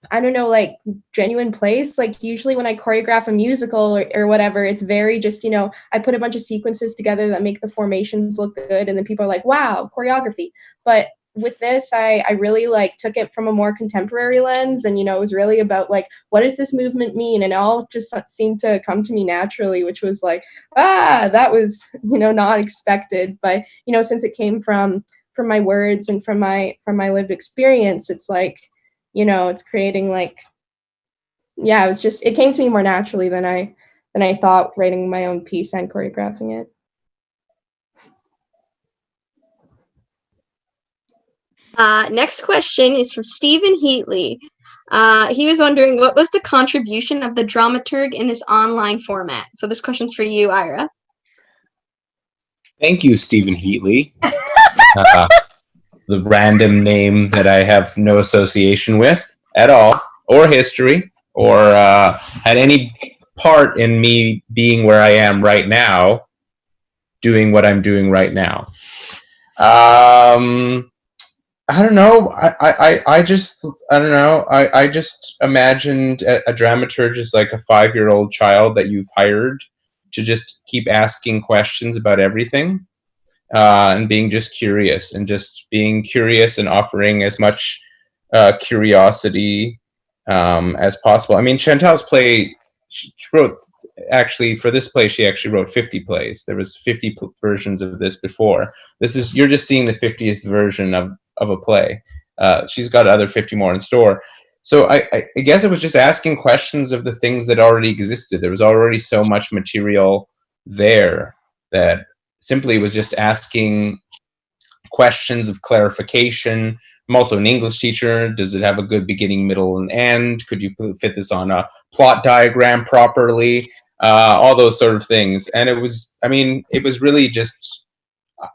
I don't know, genuine place. Like usually when I choreograph a musical or whatever, it's very just, I put a bunch of sequences together that make the formations look good and then people are like, wow, choreography. But with this, I really took it from a more contemporary lens and, it was really about what does this movement mean? And it all just seemed to come to me naturally, which was that was, not expected. But, since it came from my words and from my lived experience, it's it's creating it came to me more naturally than I thought writing my own piece and choreographing it. Next question is from Stephen Heatley. He was wondering what was the contribution of the dramaturg in this online format. So this question's for you, Ira. Thank you, Stephen Heatley. The random name that I have no association with at all, or history, or had any part in me being where I am right now, doing what I'm doing right now. I don't know. I just don't know. I just imagined a dramaturg as like a 5-year-old child that you've hired to just keep asking questions about everything. And being just curious and offering as much curiosity as possible. I mean, Chantal's play, she wrote, actually, for this play, she actually wrote 50 plays. There was 50 versions of this before. You're just seeing the 50th version of a play. She's got other 50 more in store. So I guess it was just asking questions of the things that already existed. There was already so much material there that simply was just asking questions of clarification. I'm also an English teacher. Does it have a good beginning, middle, and end? Could you fit this on a plot diagram properly? All those sort of things. And it was really just,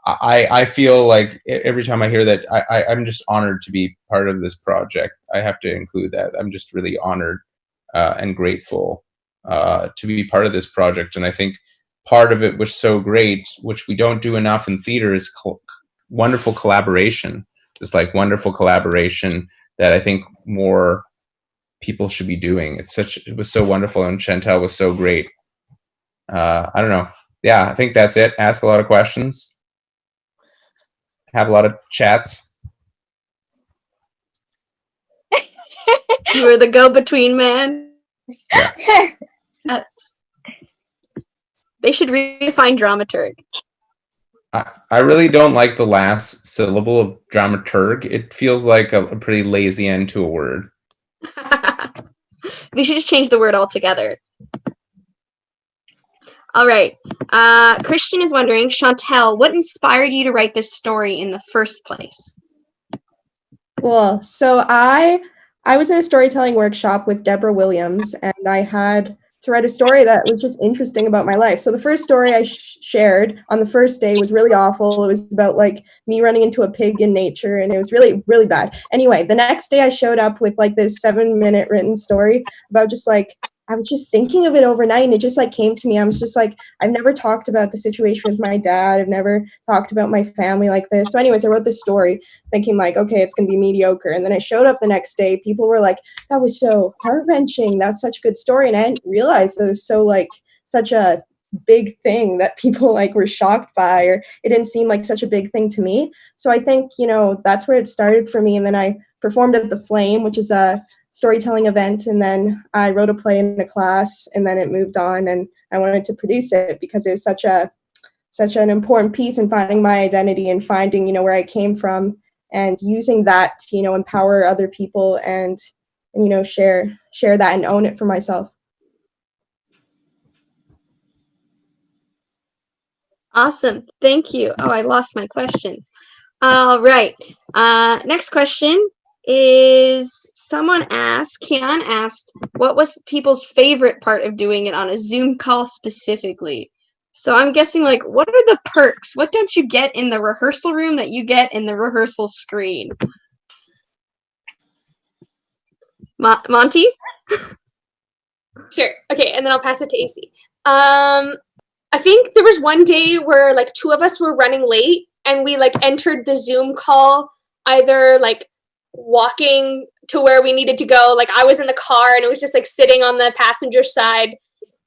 I feel like every time I hear that, I'm just honored to be part of this project. I have to include that. I'm just really honored and grateful to be part of this project. And I think part of it was so great, which we don't do enough in theater, is wonderful collaboration. This wonderful collaboration that I think more people should be doing. It was so wonderful, and Chantal was so great. I don't know. Yeah, I think that's it. Ask a lot of questions. Have a lot of chats. You were the go-between man. Yeah. They should redefine dramaturg. I really don't like the last syllable of dramaturg. It feels like a pretty lazy end to a word. We should just change the word altogether. All right. Christian is wondering, Chantal, what inspired you to write this story in the first place? Cool. So I was in a storytelling workshop with Deborah Williams, and I had to write a story that was just interesting about my life. So the first story I shared on the first day was really awful. It was about me running into a pig in nature, and it was really, really bad. Anyway, the next day I showed up with this 7-minute written story about just I was just thinking of it overnight, and it just came to me. I was just I've never talked about the situation with my dad. I've never talked about my family like this. So anyways, I wrote this story thinking okay, it's going to be mediocre. And then I showed up the next day. People were like, that was so heart-wrenching. That's such a good story. And I didn't realize that it was so such a big thing that people were shocked by, or it didn't seem like such a big thing to me. So I think, that's where it started for me. And then I performed at the Flame, which is a storytelling event, and then I wrote a play in a class, and then it moved on, and I wanted to produce it because it was such an important piece in finding my identity and finding where I came from, and using that to empower other people and share that and own it for myself. Awesome. Thank you. Oh, I lost my questions. All right. Next question is Kian asked, what was people's favorite part of doing it on a Zoom call specifically? So I'm guessing what are the perks? What don't you get in the rehearsal room that you get in the rehearsal screen? Monty? Sure. Okay, and then I'll pass it to AC. I think there was one day where like two of us were running late and we like entered the Zoom call either like walking to where we needed to go. Like I was in the car and it was just like sitting on the passenger side.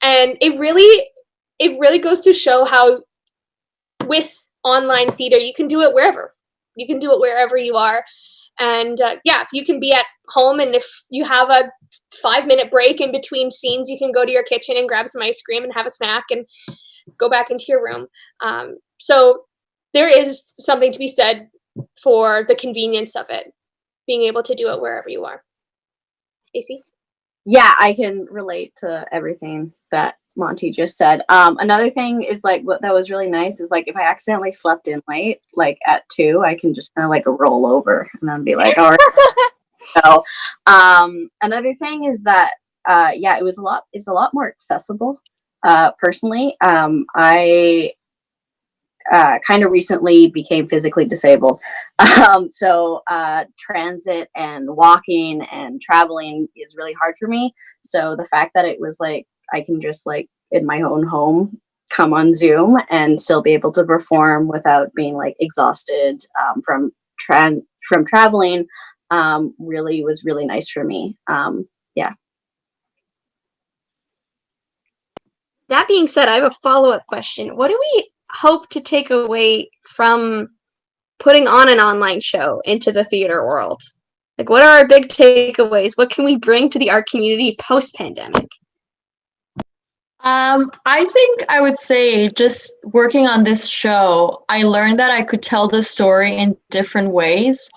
And it really goes to show how with online theater, you can do it wherever. You can do it wherever you are. And yeah, if you can be at home and if you have a 5-minute break in between scenes, you can go to your kitchen and grab some ice cream and have a snack and go back into your room. So there is something to be said for the convenience of it, being able to do it wherever you are. AC? Yeah, I can relate to everything that Monty just said. Another thing is like what that was really nice is like if I accidentally slept in late, like at 2, I can just kind of like roll over and then be like, all right. So another thing is that yeah, it's a lot more accessible. Personally, I kind of recently became physically disabled. So transit and walking and traveling is really hard for me. So the fact that it was like I can just like in my own home come on Zoom and still be able to perform without being like exhausted from traveling really was really nice for me. Yeah. That being said, I have a follow-up question. What do we hope to take away from putting on an online show into the theater world? Like, what are our big takeaways? What can we bring to the art community post-pandemic? I think I would say just working on this show, I learned that I could tell the story in different ways.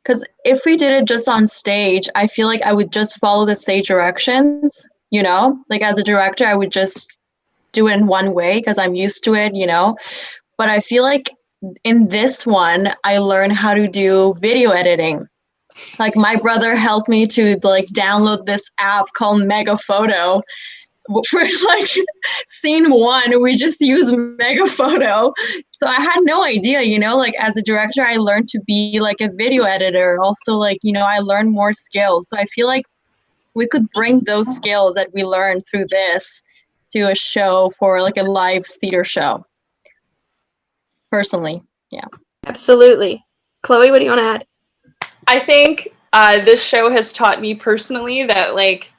Because if we did it just on stage, I feel like I would just follow the stage directions, you know? Like as a director, I would just do it in one way because I'm used to it, you know? But I feel like in this one, I learned how to do video editing. Like my brother helped me to like download this app called Mega Photo. For like scene 1, we just use Mega Photo. So I had no idea, you know, like as a director, I learned to be like a video editor. Also, like, you know, I learned more skills. So I feel like we could bring those skills that we learned through this to a show for like a live theater show. Personally, yeah. Absolutely. Chloe, what do you want to add? I think this show has taught me personally that like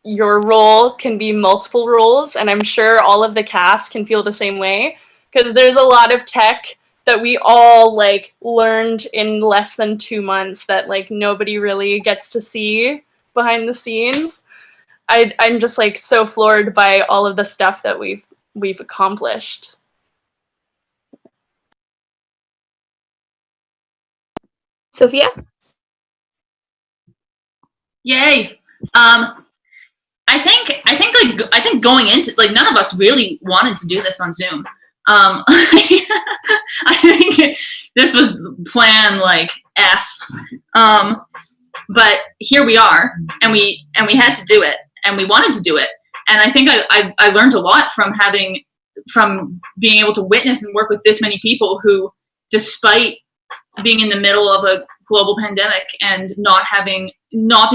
your role can be multiple roles, and I'm sure all of the cast can feel the same way because there's a lot of tech that we all like learned in less than 2 months that like nobody really gets to see behind the scenes. I'm just like so floored by all of the stuff that we've accomplished. Sophia? Yay. I think going into like none of us really wanted to do this on Zoom. I think this was plan like F. But here we are, and we had to do it, and we wanted to do it, and I think I learned a lot from being able to witness and work with this many people who, despite being in the middle of a global pandemic and not being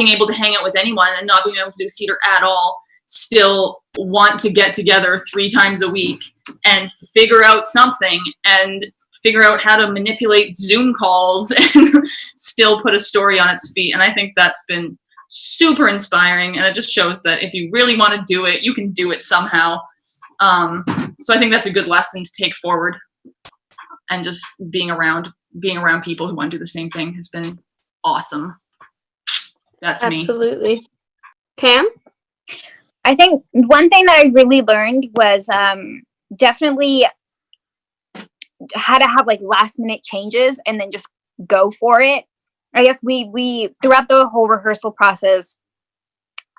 able to hang out with anyone and not being able to do theater at all, still want to get together 3 times a week and figure out something and figure out how to manipulate Zoom calls and still put a story on its feet. And I think that's been super inspiring, and it just shows that if you really want to do it, you can do it somehow. So I think that's a good lesson to take forward, and just being around people who want to do the same thing has been awesome. That's me. Absolutely. Pam? I think one thing that I really learned was definitely how to have like last minute changes and then just go for it. I guess we throughout the whole rehearsal process,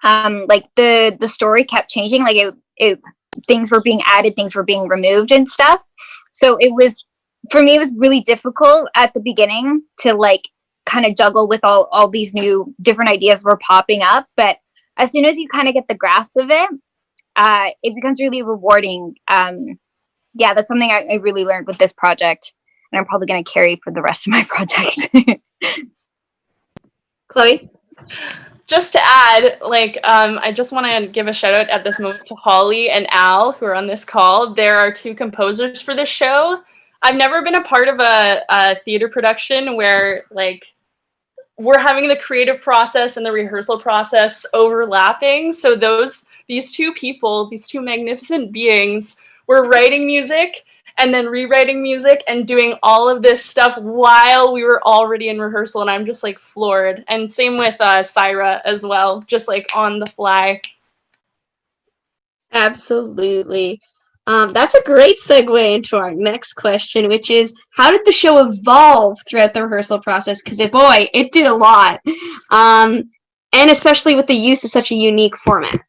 like the story kept changing. Like it things were being added, things were being removed and stuff. So it was, for me, it was really difficult at the beginning to like kind of juggle with all these new different ideas were popping up. But as soon as you kind of get the grasp of it, it becomes really rewarding. Yeah, that's something I really learned with this project, and I'm probably going to carry for the rest of my projects. Chloe? just to add, like, I just want to give a shout out at this moment to Holly and Al, who are on this call. There are two composers for this show. I've never been a part of a theater production where, like, we're having the creative process and the rehearsal process overlapping. So these two people, these two magnificent beings, were writing music and then rewriting music and doing all of this stuff while we were already in rehearsal, and I'm just like floored. And same with Syra as well, just like on the fly. Absolutely. That's a great segue into our next question, which is, how did the show evolve throughout the rehearsal process? Because, boy, it did a lot. And especially with the use of such a unique format.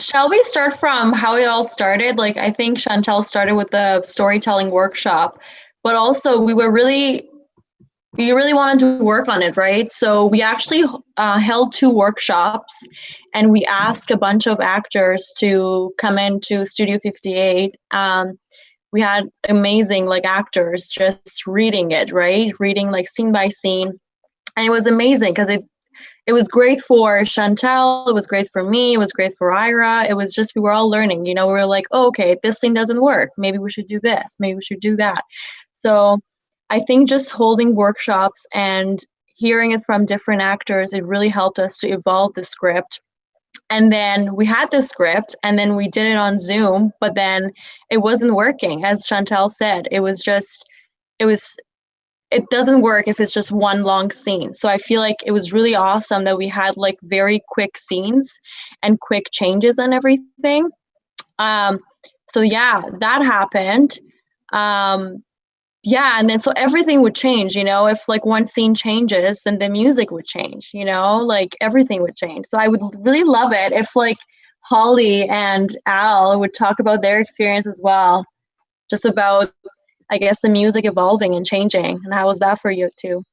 Shall we start from how it all started? Like, I think Chantel started with the storytelling workshop, but also we really wanted to work on it, right? So we actually held 2 workshops, and we asked a bunch of actors to come into Studio 58. We had amazing actors just reading it, right? Reading scene by scene. And it was amazing because it was great for Chantel, it was great for me, it was great for Ira. It was just, we were all learning, we were like, oh, okay, this thing doesn't work. Maybe we should do this. Maybe we should do that. So I think just holding workshops and hearing it from different actors, it really helped us to evolve the script. And then we had the script and then we did it on Zoom, but then it wasn't working. As Chantel said, it doesn't work if it's just one long scene. So I feel like it was really awesome that we had very quick scenes and quick changes and everything. So yeah, that happened. Yeah, and then so everything would change, if one scene changes, then the music would change, everything would change. So I would really love it if Holly and Al would talk about their experience as well, just about, I guess, the music evolving and changing. And how was that for you too?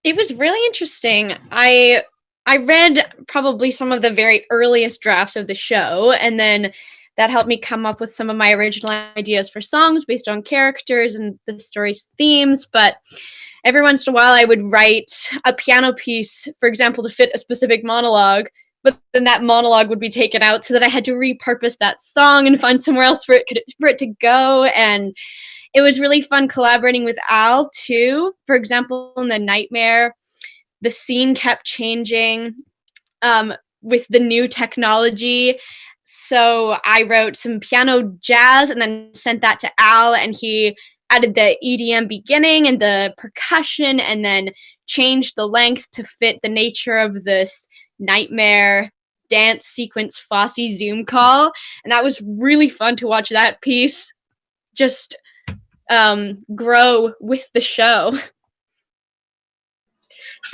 It was really interesting. I read probably some of the very earliest drafts of the show, and then that helped me come up with some of my original ideas for songs based on characters and the story's themes. But every once in a while I would write a piano piece, for example, to fit a specific monologue, but then that monologue would be taken out, so that I had to repurpose that song and find somewhere else for it to go. And it was really fun collaborating with Al too. For example, in the Nightmare, the scene kept changing with the new technology. So I wrote some piano jazz and then sent that to Al, and he added the EDM beginning and the percussion, and then changed the length to fit the nature of this Nightmare dance sequence Fosse Zoom call. And that was really fun to watch that piece just grow with the show.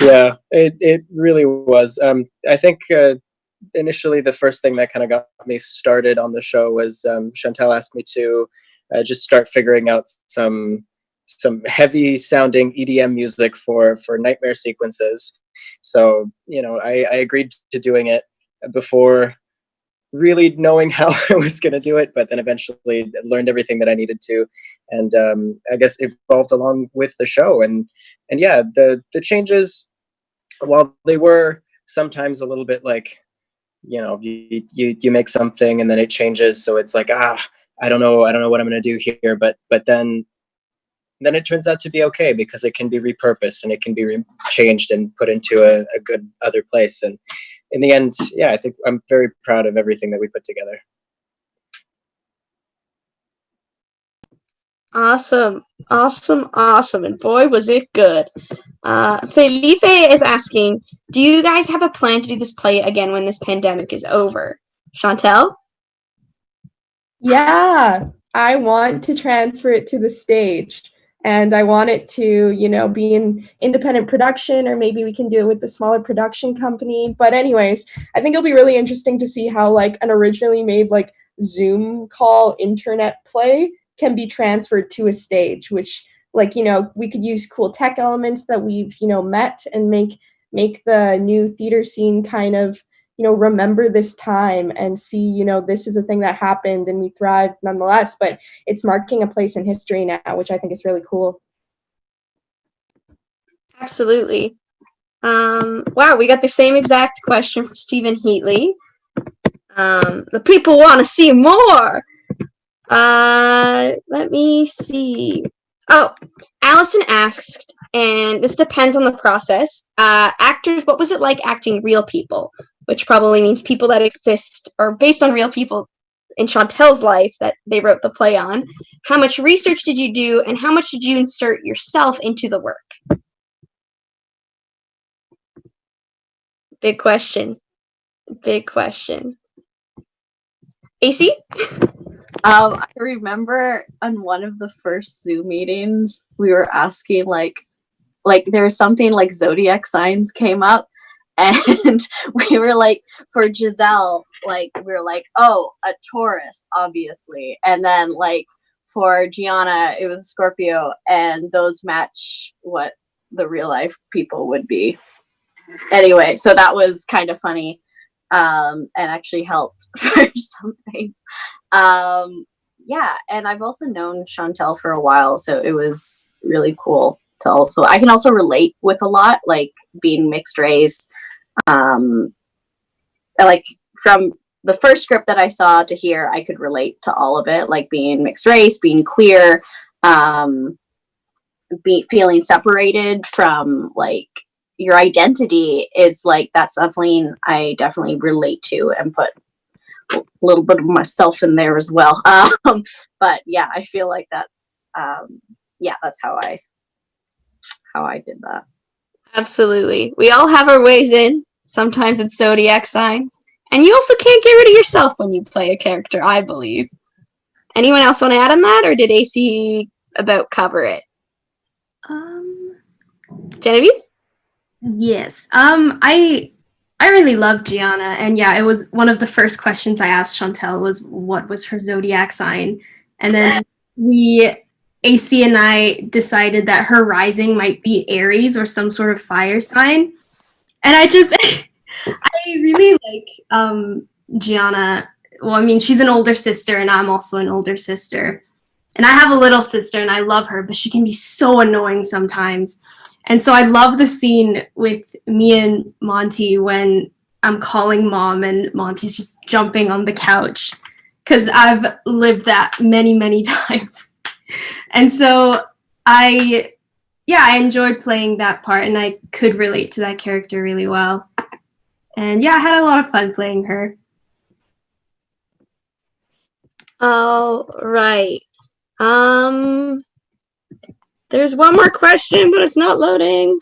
Yeah, it really was. I think initially the first thing that kind of got me started on the show was Chantel asked me to just start figuring out some heavy sounding EDM music for nightmare sequences. So I agreed to doing it before really knowing how I was going to do it, but then eventually learned everything that I needed to, and I guess evolved along with the show. And yeah, the changes, while they were sometimes a little bit you make something and then it changes, so it's I don't know what I'm going to do here, but then it turns out to be okay, because it can be repurposed and it can be changed and put into a good other place. And in the end, yeah, I think I'm very proud of everything that we put together. Awesome. And boy, was it good. Felipe is asking, do you guys have a plan to do this play again when this pandemic is over? Chantel? Yeah, I want to transfer it to the stage. And I want it to, be an independent production, or maybe we can do it with a smaller production company. But anyways, I think it'll be really interesting to see how an originally made Zoom call internet play can be transferred to a stage, which we could use cool tech elements that we've, met, and make the new theater scene kind of, remember this time and see, this is a thing that happened and we thrived nonetheless, but it's marking a place in history now, which I think is really cool. Absolutely. Wow, we got the same exact question from Stephen Heatley. The people want to see more. Let me see. Oh, Allison asked, and this depends on the process. Actors, what was it like acting real people? Which probably means people that exist or based on real people in Chantel's life that they wrote the play on. How much research did you do, and how much did you insert yourself into the work? Big question. Big question. AC? I remember on one of the first Zoom meetings, we were asking like there was something like zodiac signs came up, and we were like, for Giselle, like we were like, oh, a Taurus, obviously, and then like for Gianna, it was a Scorpio, and those match what the real life people would be. Anyway, so that was kind of funny, and actually helped for some things. Yeah, and I've also known Chantel for a while, so it was really cool to also, I can also relate with a lot, like being mixed race. Like from the first script that I saw to here, I could relate to all of it, like being mixed race, being queer, feeling separated from like your identity is like, that's something I definitely relate to and put a little bit of myself in there as well. But yeah, I feel like that's that's how I did that. Absolutely. We all have our ways in. Sometimes it's zodiac signs. And you also can't get rid of yourself when you play a character, I believe. Anyone else want to add on that, or did AC about cover it? Genevieve? Yes. I really love Gianna, and yeah, it was one of the first questions I asked Chantel was what was her zodiac sign, and then AC and I decided that her rising might be Aries or some sort of fire sign, and I really like Gianna. Well, I mean, she's an older sister, and I'm also an older sister, and I have a little sister, and I love her, but she can be so annoying sometimes. And so I love the scene with me and Monty when I'm calling mom and Monty's just jumping on the couch, because I've lived that many, many times. And so I enjoyed playing that part, and I could relate to that character really well. And yeah, I had a lot of fun playing her. All right. There's one more question, but it's not loading.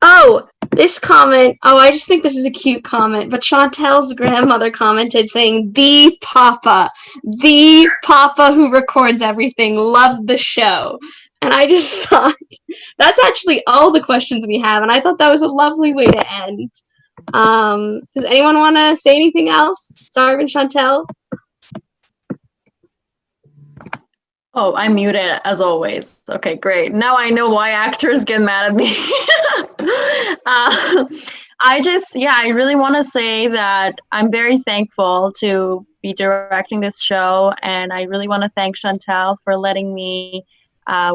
Oh, this comment. Oh, I just think this is a cute comment. But Chantel's grandmother commented saying, the papa who records everything, loved the show. And I just thought, that's actually all the questions we have. And I thought that was a lovely way to end. Does anyone want to say anything else? Sarv and Chantel? Oh, I'm muted as always. Okay, great. Now I know why actors get mad at me. I really want to say that I'm very thankful to be directing this show, and I really want to thank Chantel for letting me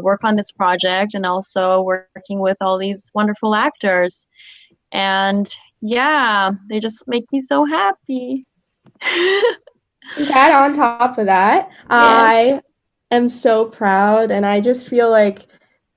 work on this project and also working with all these wonderful actors. And yeah, they just make me so happy. And to add on top of that, I am so proud, and I just feel like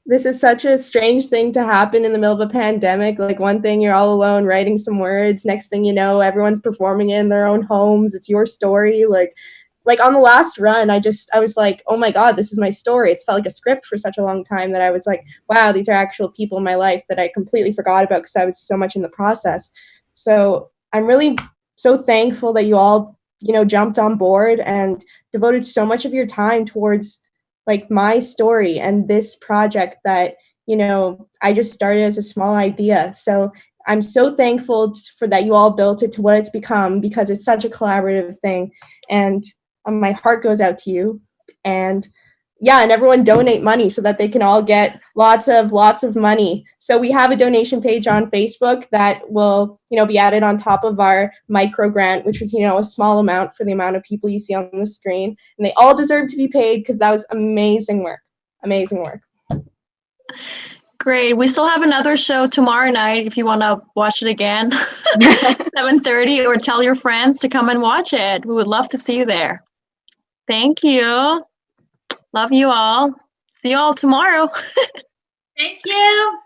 this is such a strange thing to happen in the middle of a pandemic. Like, one thing, you're all alone writing some words. Next thing you know, everyone's performing in their own homes. It's your story. Like on the last run, I was like, oh my God, this is my story. It's felt like a script for such a long time that I was like, wow, these are actual people in my life that I completely forgot about because I was so much in the process. So I'm really so thankful that you all, jumped on board and devoted so much of your time towards like my story and this project that, I just started as a small idea. So I'm so thankful for that you all built it to what it's become, because it's such a collaborative thing. And my heart goes out to you. And and everyone donate money so that they can all get lots of money. So we have a donation page on Facebook that will, be added on top of our micro grant, which was, a small amount for the amount of people you see on the screen. And they all deserve to be paid because that was amazing work. Amazing work. Great. We still have another show tomorrow night if you want to watch it again, 7:30, or tell your friends to come and watch it. We would love to see you there. Thank you. Love you all. See you all tomorrow. Thank you.